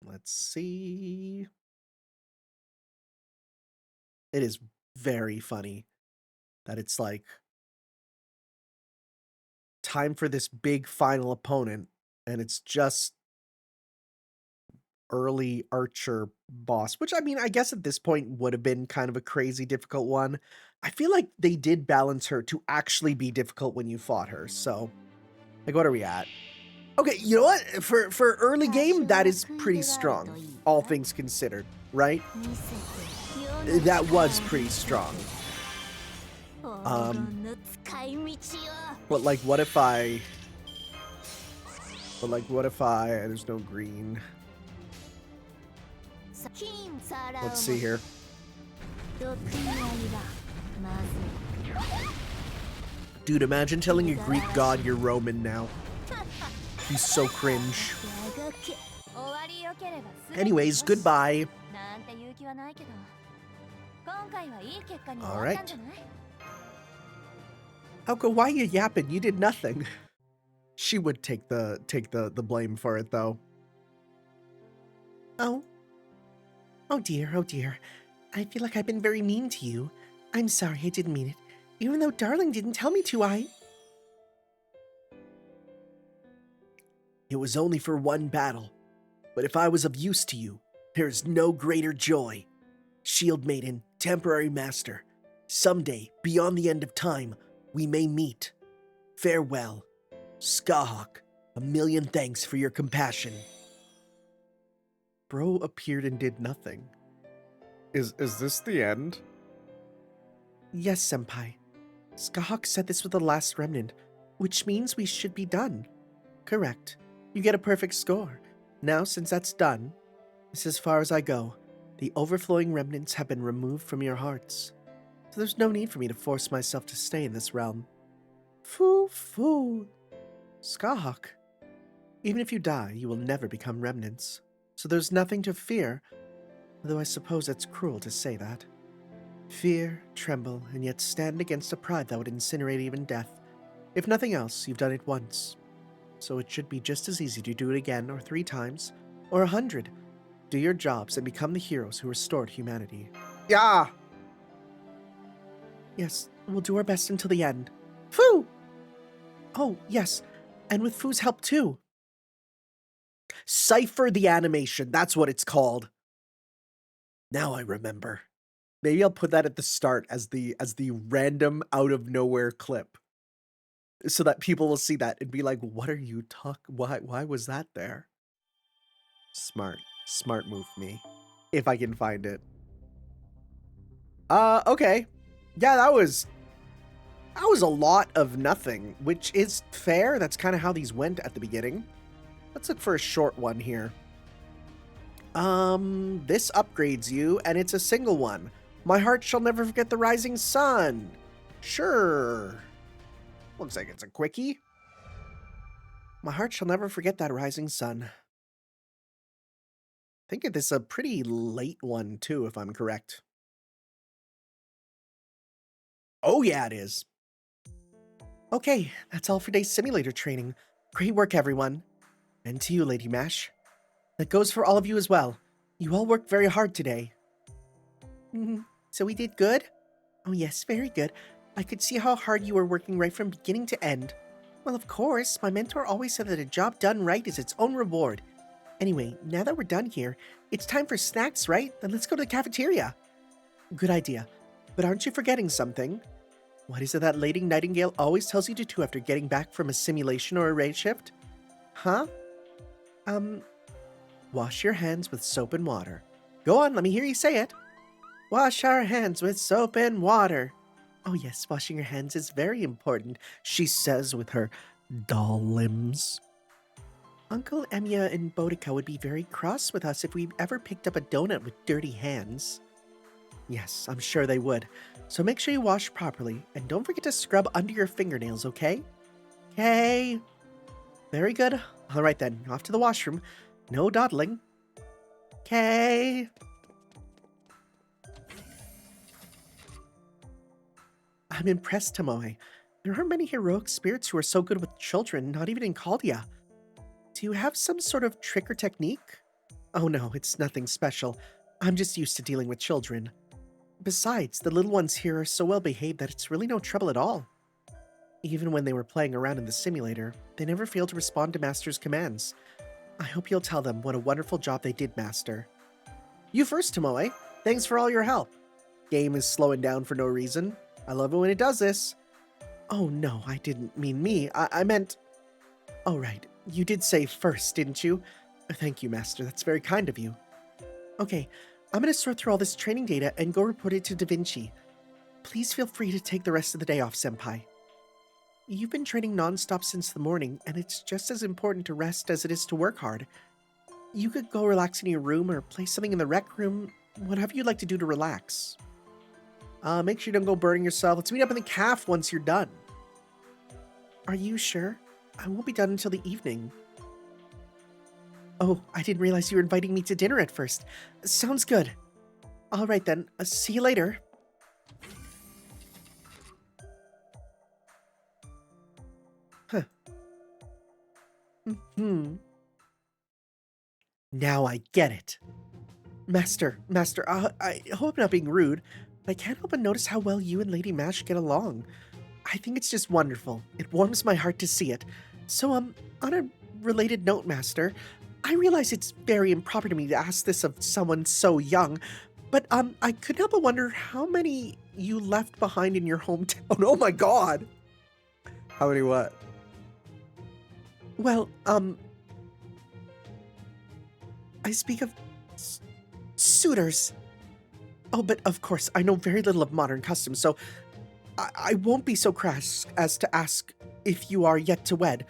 Speaker 2: Let's see. It is very funny that it's like time for this big final opponent, and it's just early archer boss, which I mean, I guess at this point would have been kind of a crazy difficult one. I feel like they did balance her to actually be difficult when you fought her. So, like, what are we at? Okay, you know what? For early game, that is pretty strong, all things considered, right? That was pretty strong. But like, what if I... There's no green. Let's see here. Dude, imagine telling a Greek god you're Roman now. He's so cringe. Anyways, goodbye. Alright. Hauko, why you yapping? You did nothing. She would take the blame for it, though. Oh dear. I feel like I've been very mean to you. I'm sorry, I didn't mean it. Even though Darling didn't tell me to, It was only for one battle. But if I was of use to you, there is no greater joy. Shield Maiden, Temporary Master. Someday, beyond the end of time, we may meet. Farewell. Scáthach, a million thanks for your compassion. Bro appeared and did nothing.
Speaker 3: Is this the end?
Speaker 2: Yes, Senpai. Scáthach said this was the last remnant, which means we should be done. Correct. You get a perfect score. Now, since that's done, this is as far as I go. The overflowing remnants have been removed from your hearts, so there's no need for me to force myself to stay in this realm. Foo. Scáthach. Even if you die, you will never become remnants, so there's nothing to fear, though I suppose it's cruel to say that. Fear, tremble, and yet stand against a pride that would incinerate even death. If nothing else, you've done it once, so it should be just as easy to do it again, or 3 times, or 100. Do your jobs and become the heroes who restored humanity.
Speaker 3: Yeah!
Speaker 2: Yes, we'll do our best until the end. Foo! Oh, yes, and with Foo's help too.
Speaker 3: Cipher the animation, that's what it's called. Now I remember. Maybe I'll put that at the start as the random out of nowhere clip, so that people will see that and be like, "What are you why was that there?" Smart move, me. If I can find it. Okay. Yeah, that was a lot of nothing, which is fair. That's kind of how these went at the beginning. Let's look for a short one here. This upgrades you, and it's a single one. My heart shall never forget the rising sun. Sure. Looks like it's a quickie. My heart shall never forget that rising sun. I think this is a pretty late one, too, if I'm correct. Oh, yeah, it is. Okay, that's all for today's simulator training. Great work, everyone. And to you, Lady Mash. That goes for all of you as well. You all worked very hard today. So we did good? Oh yes, very good. I could see how hard you were working right from beginning to end. Well, of course, my mentor always said that a job done right is its own reward. Anyway, now that we're done here, it's time for snacks, right? Then let's go to the cafeteria. Good idea. But aren't you forgetting something? What is it that Lady Nightingale always tells you to do after getting back from a simulation or a raid shift? Huh? Wash your hands with soap and water. Go on, let me hear you say it. Wash our hands with soap and water. Oh yes, washing your hands is very important, she says with her doll limbs. Uncle Emiya and Boudica would be very cross with us if we ever picked up a donut with dirty hands. Yes, I'm sure they would. So make sure you wash properly, and don't forget to scrub under your fingernails, okay? Okay. Very good. All right then, off to the washroom. No dawdling. Okay. I'm impressed, Tomoe. There aren't many heroic spirits who are so good with children, not even in Caldia. Do you have some sort of trick or technique? Oh no, it's nothing special. I'm just used to dealing with children. Besides, the little ones here are so well behaved that it's really no trouble at all. Even when they were playing around in the simulator, they never failed to respond to Master's commands. I hope you'll tell them what a wonderful job they did, Master. You first, Tomoe. Thanks for all your help. Game is slowing down for no reason. I love it when it does this. Oh no, I didn't mean me. I meant... Oh right, you did say first, didn't you? Thank you, Master. That's very kind of you. Okay, I'm going to sort through all this training data and go report it to Da Vinci. Please feel free to take the rest of the day off, Senpai. You've been training non-stop since the morning, and it's just as important to rest as it is to work hard. You could go relax in your room or play something in the rec room, whatever you'd like to do to relax. Make sure you don't go burning yourself. Let's meet up in the caf once you're done. Are you sure? I won't be done until the evening. Oh, I didn't realize you were inviting me to dinner at first. Sounds good. All right then, see you later. Huh. Now I get it. Master, I hope I'm not being rude, but I can't help but notice how well you and Lady Mash get along. I think it's just wonderful. It warms my heart to see it. So, on a related note, Master, I realize it's very improper to me to ask this of someone so young, but, I couldn't help but wonder how many you left behind in your hometown. Oh my god! How many what? Well, I speak of suitors. Oh, but of course, I know very little of modern customs, so I won't be so crass as to ask if you are yet to wed.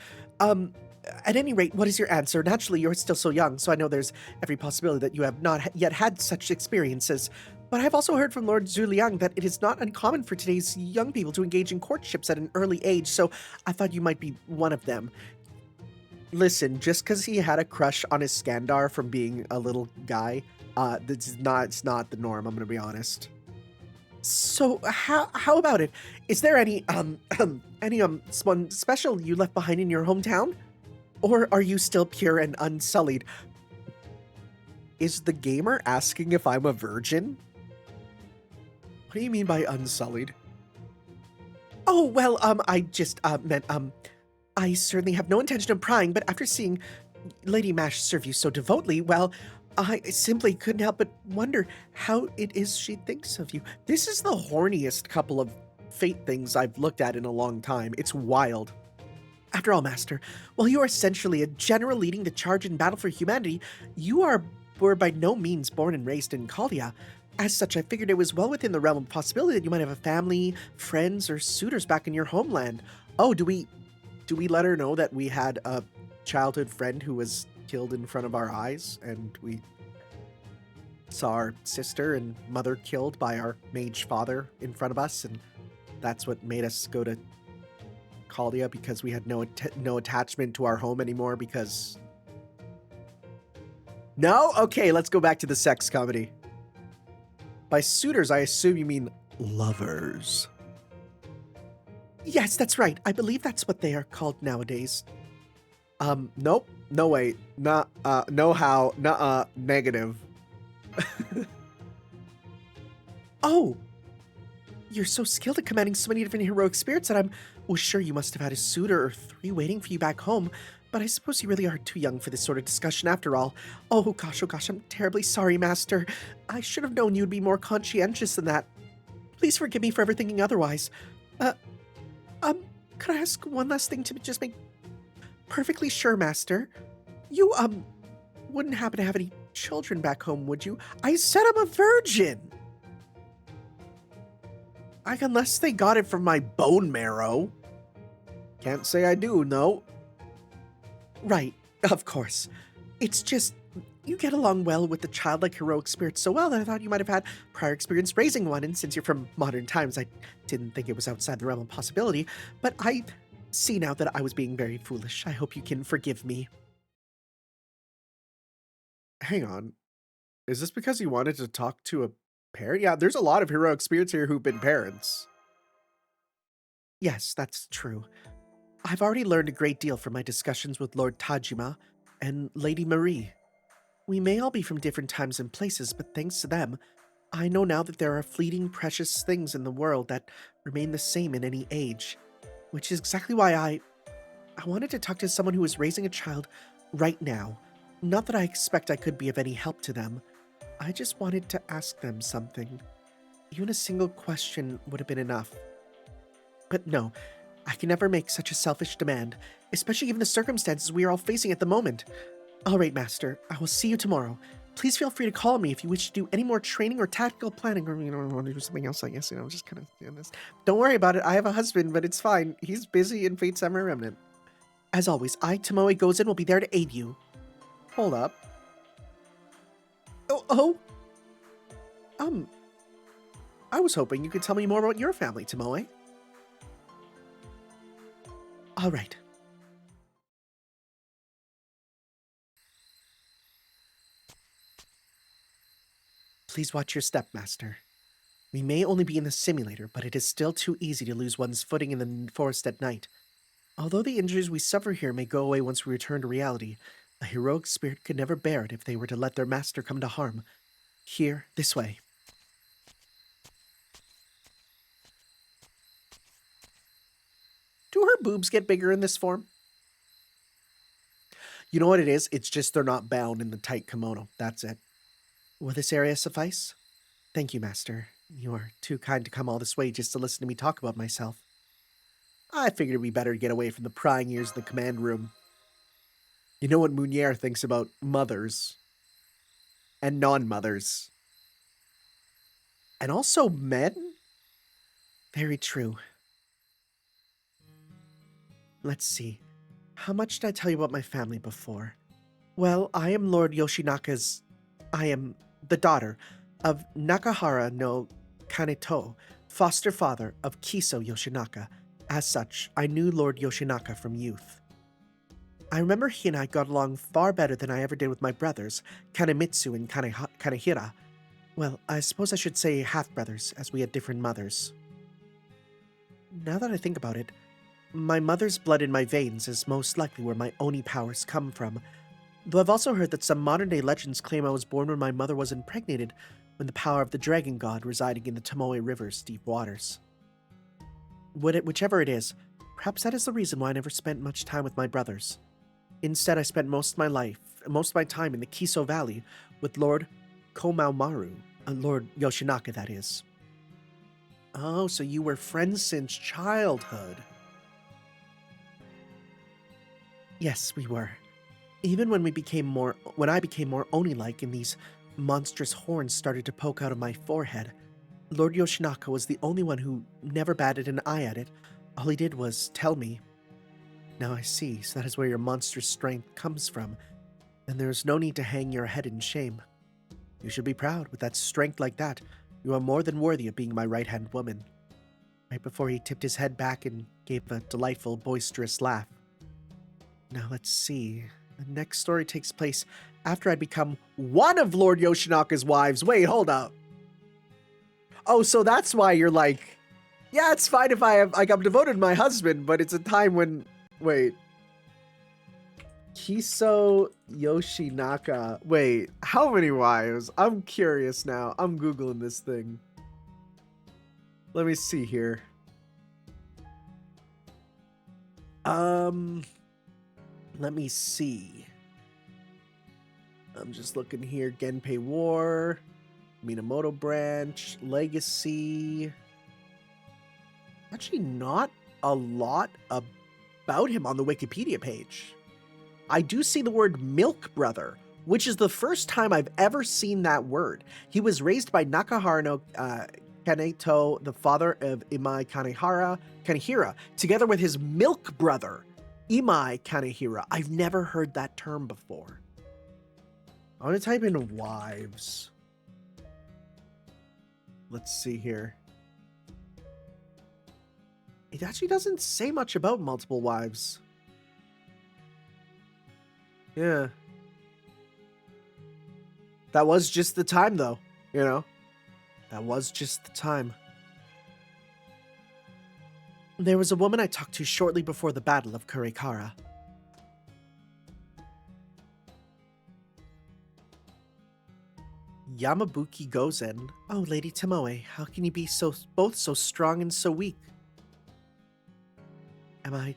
Speaker 2: At any rate, what is your answer? Naturally, you're still so young, so I know there's every possibility that you have not yet had such experiences. But I've also heard from Lord Zhuliang that it is not uncommon for today's young people to engage in courtships at an early age, so I thought you might be one of them. Listen, just because he had a crush on his Skandar from being a little guy, it's not the norm, I'm gonna be honest. So how about it? Is there any someone special you left behind in your hometown? Or are you still pure and unsullied? Is the gamer asking if I'm a virgin? What do you mean by unsullied? Oh, well, I just meant I certainly have no intention of prying, but after seeing Lady Mash serve you so devoutly, well, I simply couldn't help but wonder how it is she thinks of you. This is the horniest couple of fate things I've looked at in a long time. It's wild. After all, Master, while you are essentially a general leading the charge in battle for humanity, were by no means born and raised in Caldia. As such, I figured it was well within the realm of possibility that you might have a family, friends, or suitors back in your homeland. Oh, do we let her know that we had a childhood friend who was killed in front of our eyes, and we saw our sister and mother killed by our mage father in front of us, and that's what made us go to Caldia, because we had no attachment to our home anymore because... No? Okay, let's go back to the sex comedy. By suitors, I assume you mean lovers. Yes, that's right. I believe that's what they are called nowadays. Nope. No way. No how. Nuh-uh. Negative. Oh! You're so skilled at commanding so many different heroic spirits that I'm sure you must have had a suitor or three waiting for you back home, but I suppose you really are too young for this sort of discussion after all. Oh gosh, I'm terribly sorry, Master. I should have known you'd be more conscientious than that. Please forgive me for ever thinking otherwise. Could I ask one last thing to just make perfectly sure, Master? You, wouldn't happen to have any children back home, would you? I said I'm a virgin! Unless they got it from my bone marrow. Can't say I do, no. Right, of course. It's just, you get along well with the childlike heroic spirit so well that I thought you might have had prior experience raising one, and since you're from modern times, I didn't think it was outside the realm of possibility, but I see now that I was being very foolish. I hope you can forgive me. Hang on. Is this because you wanted to talk to a parent? Yeah, there's a lot of heroic spirits here who've been parents. Yes, that's true. I've already learned a great deal from my discussions with Lord Tajima and Lady Marie. We may all be from different times and places, but thanks to them, I know now that there are fleeting precious things in the world that remain the same in any age, which is exactly why I wanted to talk to someone who is raising a child right now. Not that I expect I could be of any help to them. I just wanted to ask them something. Even a single question would have been enough. But no, I can never make such a selfish demand, especially given the circumstances we are all facing at the moment. All right, Master, I will see you tomorrow. Please feel free to call me if you wish to do any more training or tactical planning, or, want to do something else, I guess, just kind of doing this. Don't worry about it, I have a husband, but it's fine. He's busy in Fate Samurai Remnant. As always, I, Tomoe Gozen, will be there to aid you. Hold up. I was hoping you could tell me more about your family, Tomoe. All right. Please watch your step, Master. We may only be in the simulator, but it is still too easy to lose one's footing in the forest at night. Although the injuries we suffer here may go away once we return to reality, a heroic spirit could never bear it if they were to let their master come to harm. Here, this way. Do her boobs get bigger in this form? You know what it is? It's just they're not bound in the tight kimono. That's it. Will this area suffice? Thank you, Master. You are too kind to come all this way just to listen to me talk about myself. I figured it'd be better to get away from the prying ears in the command room. You know what Munier thinks about mothers. And non-mothers. And also men? Very true. Let's see. How much did I tell you about my family before? Well, I am Lord Yoshinaka's... I am the daughter of Nakahara no Kaneto, foster father of Kiso Yoshinaka. As such, I knew Lord Yoshinaka from youth. I remember he and I got along far better than I ever did with my brothers, Kanemitsu and Kanehira. Well, I suppose I should say half-brothers, as we had different mothers. Now that I think about it, my mother's blood in my veins is most likely where my Oni powers come from, though I've also heard that some modern-day legends claim I was born when my mother was impregnated when the power of the dragon god residing in the Tomoe River's deep waters. Whichever it is, perhaps that is the reason why I never spent much time with my brothers. Instead, I spent most of my time in the Kiso Valley with Lord Komaumaru, Lord Yoshinaka, that is. Oh, so you were friends since childhood. Yes, we were. Even when I became more Oni-like and these monstrous horns started to poke out of my forehead, Lord Yoshinaka was the only one who never batted an eye at it. All he did was tell me. Now I see, so that is where your monstrous strength comes from, and there is no need to hang your head in shame. You should be proud. With that strength like that, you are more than worthy of being my right-hand woman. Right before he tipped his head back and gave a delightful, boisterous laugh. Now let's see. The next story takes place after I'd become one of Lord Yoshinaka's wives. Wait, hold up. Oh, so that's why you're like, yeah, it's fine if I'm devoted to my husband, but it's a time when, wait. Kiso Yoshinaka. Wait, how many wives? I'm curious now. I'm Googling this thing. Let me see here. Let me see. I'm just looking here. Genpei War, Minamoto Branch, Legacy. Actually, not a lot about him on the Wikipedia page. I do see the word milk brother, which is the first time I've ever seen that word. He was raised by Nakahara no Kaneto, the father of Imai Kanehira, together with his milk brother, Imai Kanehira. I've never heard that term before. I want to type in wives. Let's see here. It actually doesn't say much about multiple wives. Yeah. That was just the time, though, you know? That was just the time. There was a woman I talked to shortly before the Battle of Kurekara. Yamabuki Gozen. Oh, Lady Tomoe, how can you be both so strong and so weak? Am I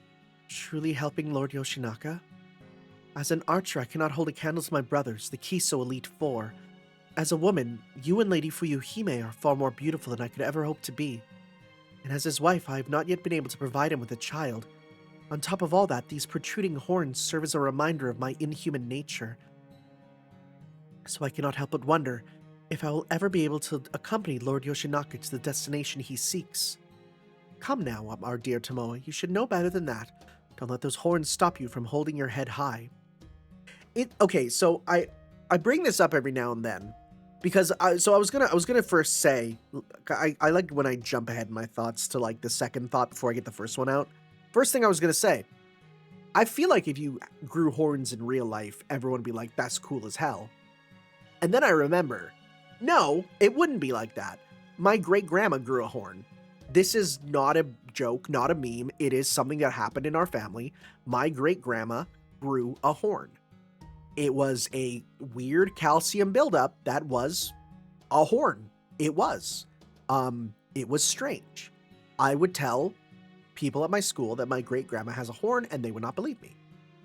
Speaker 2: truly helping Lord Yoshinaka? As an archer, I cannot hold a candle to my brothers, the Kiso Elite Four. As a woman, you and Lady Fuyuhime are far more beautiful than I could ever hope to be. And as his wife, I have not yet been able to provide him with a child. On top of all that, these protruding horns serve as a reminder of my inhuman nature. So I cannot help but wonder if I will ever be able to accompany Lord Yoshinaka to the destination he seeks. Come now, our dear Tomoe, you should know better than that. Don't let those horns stop you from holding your head high. Okay, so I bring this up every now and then because I was gonna first say I like when I jump ahead in my thoughts to like the second thought before I get the first one out. First thing I was gonna say, I feel like if you grew horns in real life, everyone would be like, that's cool as hell. And then I remember, no, it wouldn't be like that. My great-grandma grew a horn. This is not a joke, not a meme. It is something that happened in our family. My great-grandma grew a horn. It was a weird calcium buildup that was a horn. It was. It was strange. I would tell people at my school that my great-grandma has a horn, and they would not believe me.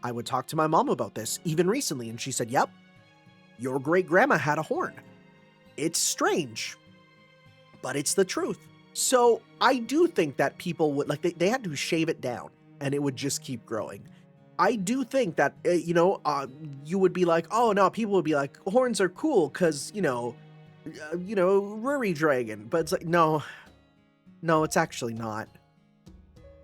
Speaker 2: I would talk to my mom about this, even recently, and she said, yep, your great-grandma had a horn. It's strange, but it's the truth. So I do think that people would, like, they had to shave it down, and it would just keep growing. I do think that, you would be like, oh, no, people would be like, horns are cool because, Ruri Dragon. But it's like, no, it's actually not.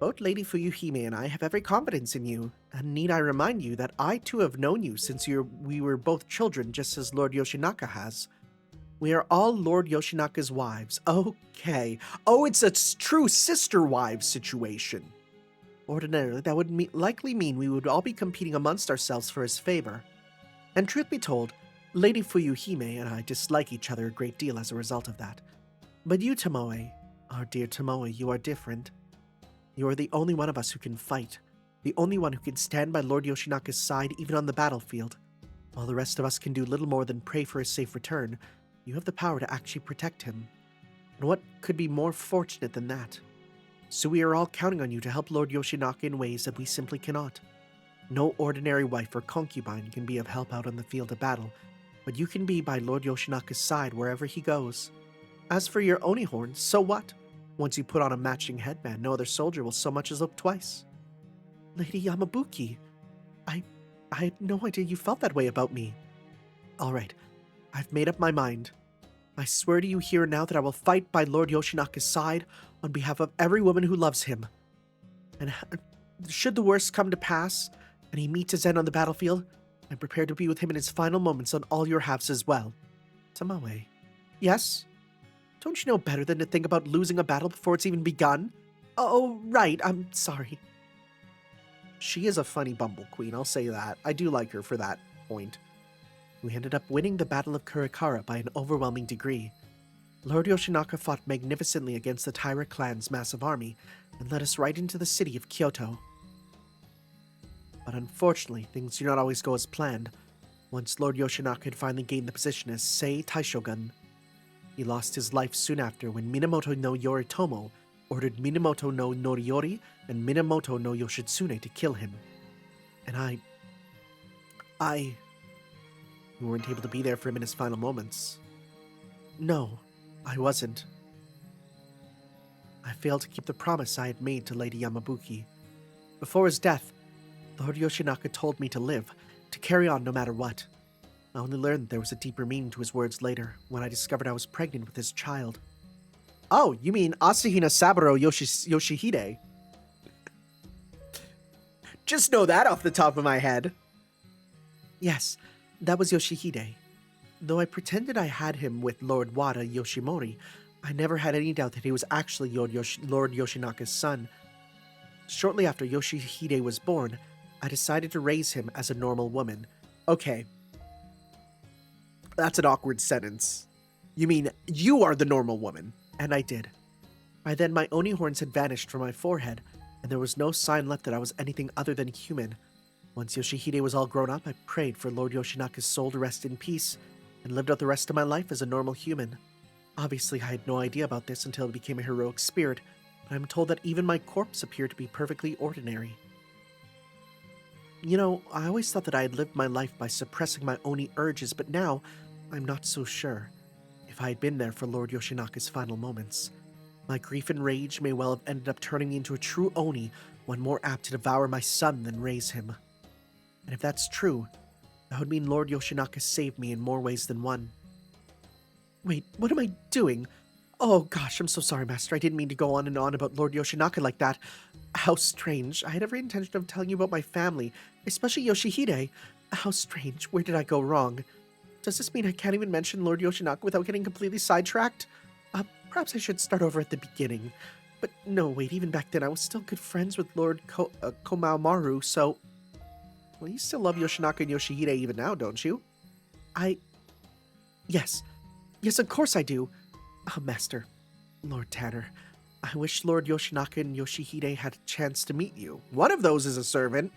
Speaker 2: Both Lady Fuyuhime and I have every confidence in you, and need I remind you that I too have known you since we were both children, just as Lord Yoshinaka has. We are all Lord Yoshinaka's wives. Okay. Oh, it's a true sister-wives situation. Ordinarily, that would likely mean we would all be competing amongst ourselves for his favor. And truth be told, Lady Fuyuhime and I dislike each other a great deal as a result of that. But you, Tomoe, our dear Tomoe, you are different. You are the only one of us who can fight, the only one who can stand by Lord Yoshinaka's side even on the battlefield. While the rest of us can do little more than pray for his safe return, you have the power to actually protect him. And what could be more fortunate than that? So we are all counting on you to help Lord Yoshinaka in ways that we simply cannot. No ordinary wife or concubine can be of help out on the field of battle, but you can be by Lord Yoshinaka's side wherever he goes. As for your Oni horn, so what? Once you put on a matching headband, no other soldier will so much as look twice. Lady Yamabuki, I had no idea you felt that way about me. All right, I've made up my mind. I swear to you here and now that I will fight by Lord Yoshinaka's side on behalf of every woman who loves him. And should the worst come to pass, and he meets his end on the battlefield, I'm prepared to be with him in his final moments on all your halves as well. Tomoe. Yes? Don't you know better than to think about losing a battle before it's even begun? Oh, right, I'm sorry. She is a funny bumble queen, I'll say that. I do like her for that point. We ended up winning the Battle of Kurikara by an overwhelming degree. Lord Yoshinaka fought magnificently against the Taira clan's massive army and led us right into the city of Kyoto. But unfortunately, things do not always go as planned. Once Lord Yoshinaka had finally gained the position as Sei Taishogun, he lost his life soon after when Minamoto no Yoritomo ordered Minamoto no Noriyori and Minamoto no Yoshitsune to kill him. And you weren't able to be there for him in his final moments. No, I wasn't. I failed to keep the promise I had made to Lady Yamabuki. Before his death, Lord Yoshinaka told me to live, to carry on no matter what. I only learned there was a deeper meaning to his words later, when I discovered I was pregnant with his child. Oh, you mean Asahina Saburo Yoshihide? Just know that off the top of my head. Yes, that was Yoshihide. Though I pretended I had him with Lord Wada Yoshimori, I never had any doubt that he was actually Lord Yoshinaka's son. Shortly after Yoshihide was born, I decided to raise him as a normal woman. Okay. That's an awkward sentence. You mean, you are the normal woman. And I did. By then, my Oni horns had vanished from my forehead, and there was no sign left that I was anything other than human. Once Yoshihide was all grown up, I prayed for Lord Yoshinaka's soul to rest in peace, and lived out the rest of my life as a normal human. Obviously, I had no idea about this until it became a heroic spirit, but I'm told that even my corpse appeared to be perfectly ordinary. You know, I always thought that I had lived my life by suppressing my Oni urges, but now, I'm not so sure. If I had been there for Lord Yoshinaka's final moments, my grief and rage may well have ended up turning me into a true Oni, one more apt to devour my son than raise him. And if that's true, that would mean Lord Yoshinaka saved me in more ways than one. Wait, what am I doing? Oh gosh, I'm so sorry, Master. I didn't mean to go on and on about Lord Yoshinaka like that. How strange. I had every intention of telling you about my family, especially Yoshihide. How strange. Where did I go wrong? Does this mean I can't even mention Lord Yoshinaka without getting completely sidetracked? Perhaps I should start over at the beginning. But no, wait, even back then I was still good friends with Lord Komaomaru, so... Well, you still love Yoshinaka and Yoshihide even now, don't you? Yes. Yes, of course I do. Oh, Master. Lord Tanner. I wish Lord Yoshinaka and Yoshihide had a chance to meet you. One of those is a servant.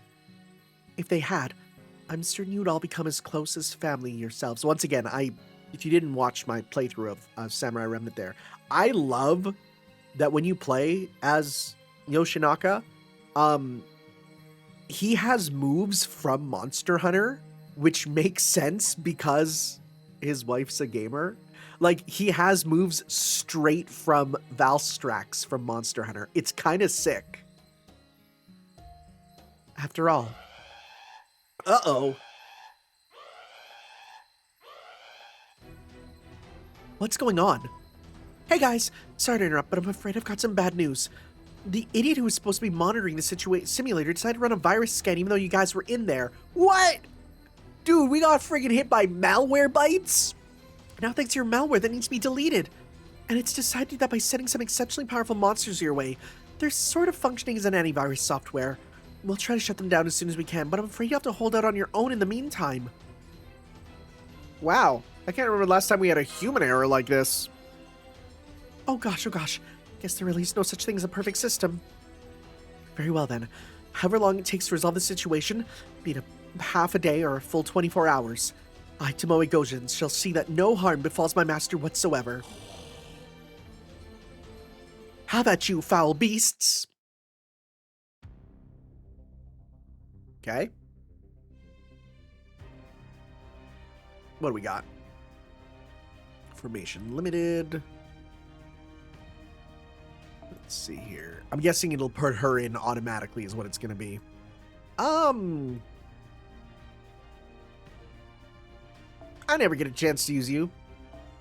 Speaker 2: If they had, I'm certain you'd all become as close as family yourselves. Once again, if you didn't watch my playthrough of Samurai Remnant there, I love that when you play as Yoshinaka, he has moves from Monster Hunter, which makes sense because his wife's a gamer. Like, he has moves straight from Valstrax from Monster Hunter. It's kind of sick. After all. Uh-oh. What's going on? Hey guys, sorry to interrupt, but I'm afraid I've got some bad news. The idiot who was supposed to be monitoring the simulator decided to run a virus scan even though you guys were in there. What? Dude, we got friggin' hit by malware bites? Now thanks to your malware that needs to be deleted. And it's decided that by sending some exceptionally powerful monsters your way, they're sort of functioning as an antivirus software. We'll try to shut them down as soon as we can, but I'm afraid you have to hold out on your own in the meantime.
Speaker 3: Wow, I can't remember the last time we had a human error like this.
Speaker 2: Oh gosh, oh gosh. Guess there really is no such thing as a perfect system. Very well then. However long it takes to resolve the situation, be it a half a day or a full 24 hours, I, Tomoe Gozen, shall see that no harm befalls my master whatsoever. Have at you, foul beasts!
Speaker 3: Okay. What do we got? Information limited. Let's see here. I'm guessing it'll put her in automatically is what it's gonna be. I never get a chance to use you.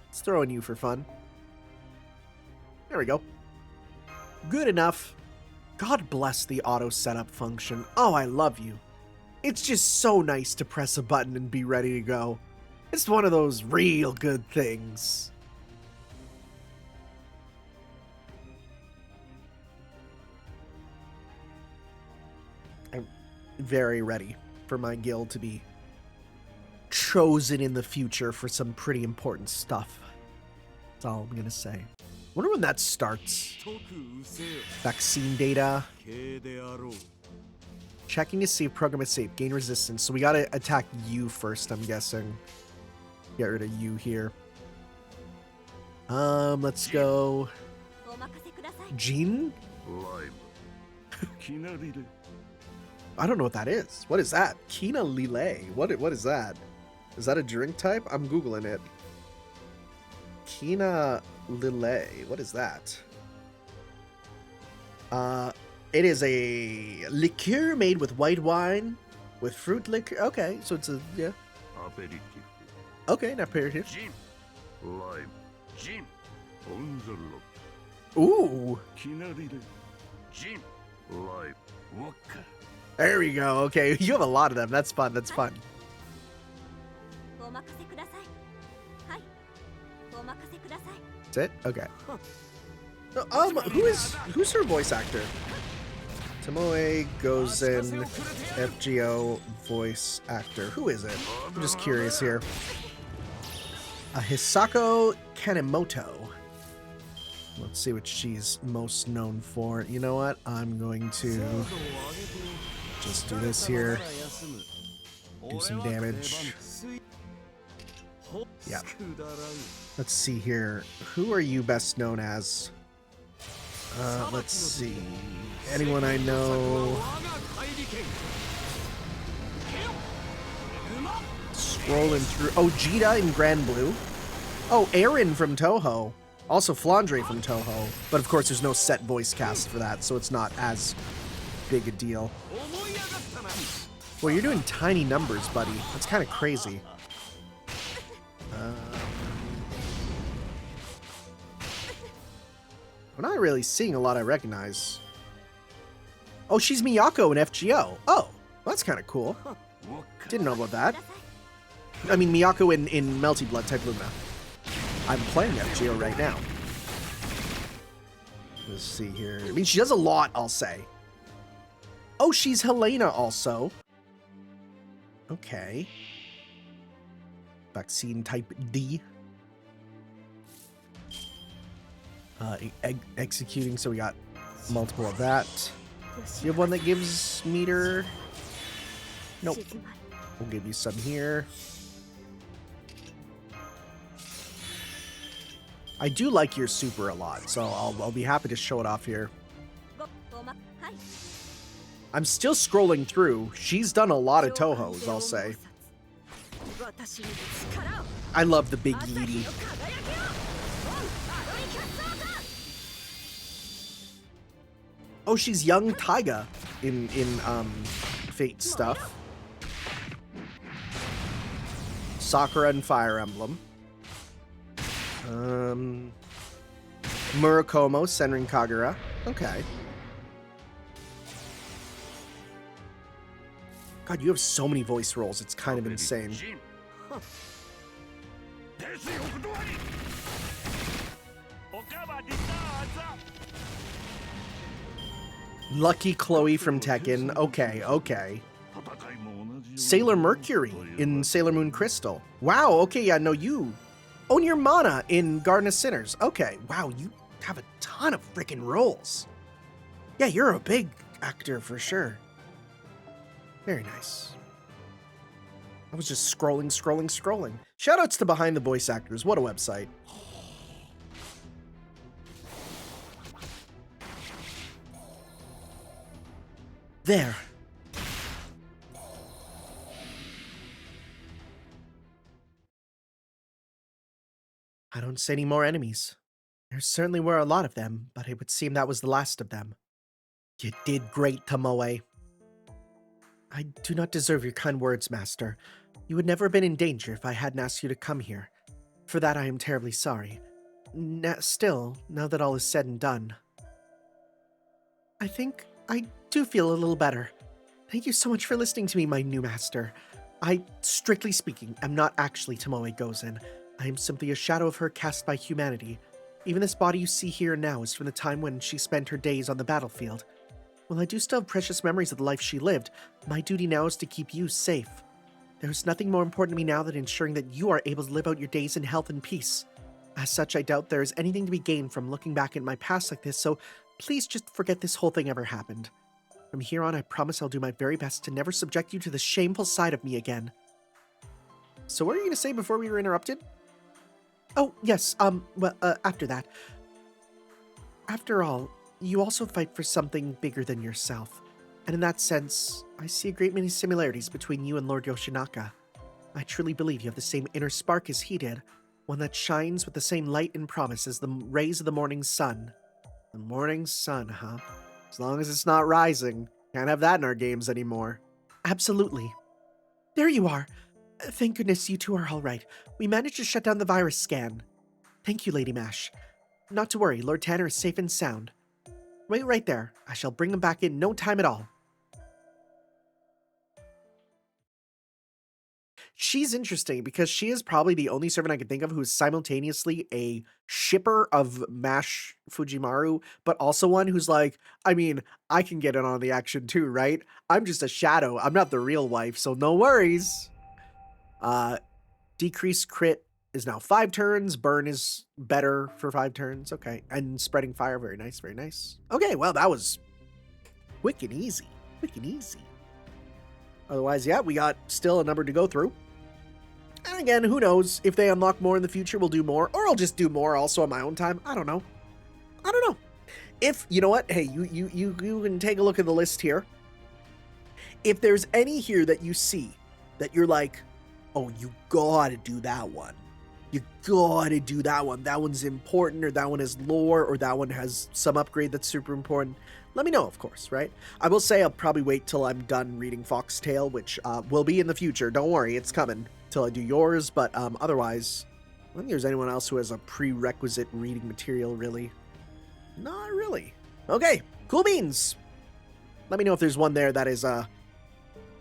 Speaker 3: Let's throw in you for fun. There we go. Good enough. God bless the auto setup function. Oh, I love you. It's just so nice to press a button and be ready to go. It's one of those real good things. I'm very ready for my guild to be chosen in the future for some pretty important stuff. That's all I'm gonna say. Wonder when that starts. Vaccine data. Checking to see if program is safe. Gain resistance. So we gotta attack you first, I'm guessing. Get rid of you here. Let's go. Jean? I don't know what that is. What is that? Kina Lile. What is that? Is that a drink type? I'm Googling it. Kina Lile. What is that? It is a liqueur made with white wine with fruit liquor. Okay, so it's a, yeah. Okay, an aperitif. Ooh. There we go. Okay, you have a lot of them. That's fun. That's fun. That's it? Okay. Who's her voice actor? Tomoe Gozen, FGO voice actor. Who is it? I'm just curious here. Hisako Kanemoto. Let's see what she's most known for. You know what? I'm going to just do this here. Do some damage. Yeah. Let's see here. Who are you best known as? Let's see. Anyone I know? Scrolling through. Oh, Jita in Grand Blue. Oh, Aaron from Toho. Also Flandre from Toho. But of course, there's no set voice cast for that, so it's not as big a deal. Well, you're doing tiny numbers, buddy. That's kind of crazy. I'm not really seeing a lot I recognize. Oh, she's Miyako in FGO. Oh, well, that's kind of cool. Didn't know about that. I mean, Miyako in Melty Blood type Lumina. I'm playing FGO right now. Let's see here. I mean, she does a lot, I'll say. Oh, she's Helena also. Okay. Vaccine type D. Executing, so we got multiple of that. You have one that gives meter? Nope. We'll give you some here. I do like your super a lot, so I'll be happy to show it off here. I'm still scrolling through. She's done a lot of Tohos, I'll say. I love the big Yeety. Oh, she's young Taiga in Fate stuff. Sakura and Fire Emblem. Murakomo, Senrin Kagura. Okay.
Speaker 2: God, you have so many voice roles. It's kind of insane. Lucky Chloe from Tekken. Okay, okay. Sailor Mercury in Sailor Moon Crystal. Wow, okay, yeah, no, you. Oh, and you're Mana in Garden of Sinners. Okay, wow, you have a ton of freaking roles. Yeah, you're a big actor for sure. Very nice. I was just scrolling. Shoutouts to Behind the Voice Actors. What a website. There. I don't see any more enemies. There certainly were a lot of them, but it would seem that was the last of them. You did great, Tomoe. I do not deserve your kind words, Master. You would never have been in danger if I hadn't asked you to come here. For that I am terribly sorry. Still, now that all is said and done, I think I do feel a little better. Thank you so much for listening to me, my new master. I, strictly speaking, am not actually Tomoe Gozen. I am simply a shadow of her cast by humanity. Even this body you see here now is from the time when she spent her days on the battlefield. While I do still have precious memories of the life she lived, my duty now is to keep you safe. There is nothing more important to me now than ensuring that you are able to live out your days in health and peace. As such, I doubt there is anything to be gained from looking back at my past like this, so please just forget this whole thing ever happened. From here on, I promise I'll do my very best to never subject you to the shameful side of me again. So what were you going to say before we were interrupted? Oh, yes, after that. After all, you also fight for something bigger than yourself. And in that sense, I see a great many similarities between you and Lord Yoshinaka. I truly believe you have the same inner spark as he did, one that shines with the same light and promise as the rays of the morning sun. The morning sun, huh? As long as it's not rising. Can't have that in our games anymore. Absolutely. There you are. Thank goodness you two are all right. We managed to shut down the virus scan. Thank you, Lady Mash. Not to worry, Lord Tanner is safe and sound. Wait right there. I shall bring him back in no time at all. She's interesting because she is probably the only servant I can think of who is simultaneously a shipper of Mash Fujimaru, but also one who's like, I mean, I can get in on the action too, right? I'm just a shadow. I'm not the real wife, so no worries. Decreased crit is now 5 turns. Burn is better for 5 turns. Okay. And spreading fire. Very nice. Very nice. Okay. Well, that was quick and easy. Quick and easy. Otherwise, yeah, we got still a number to go through. And again, who knows? If they unlock more in the future, we'll do more. Or I'll just do more also on my own time. I don't know. If, you know what? Hey, you can take a look at the list here. If there's any here that you see that you're like, oh, you gotta do that one. You gotta do that one. That one's important, or that one has lore, or that one has some upgrade that's super important. Let me know, of course, right? I will say I'll probably wait till I'm done reading Foxtail, which will be in the future. Don't worry, it's coming till I do yours. But otherwise, I don't think there's anyone else who has a prerequisite reading material, really. Not really. Okay, cool beans. Let me know if there's one there that is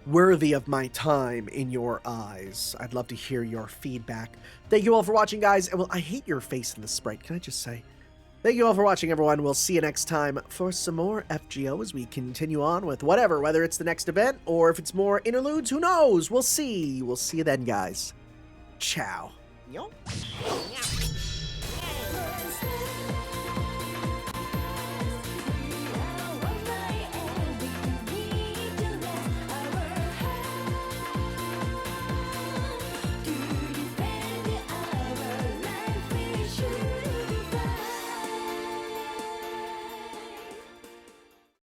Speaker 2: worthy of my time in your eyes. I'd love to hear your feedback. Thank you all for watching, guys. And well, I hate your face in the sprite. Can I just say? Thank you all for watching, everyone. We'll see you next time for some more FGO as we continue on with whatever, whether it's the next event or if it's more interludes, who knows? We'll see. We'll see you then, guys. Ciao.
Speaker 4: Yo.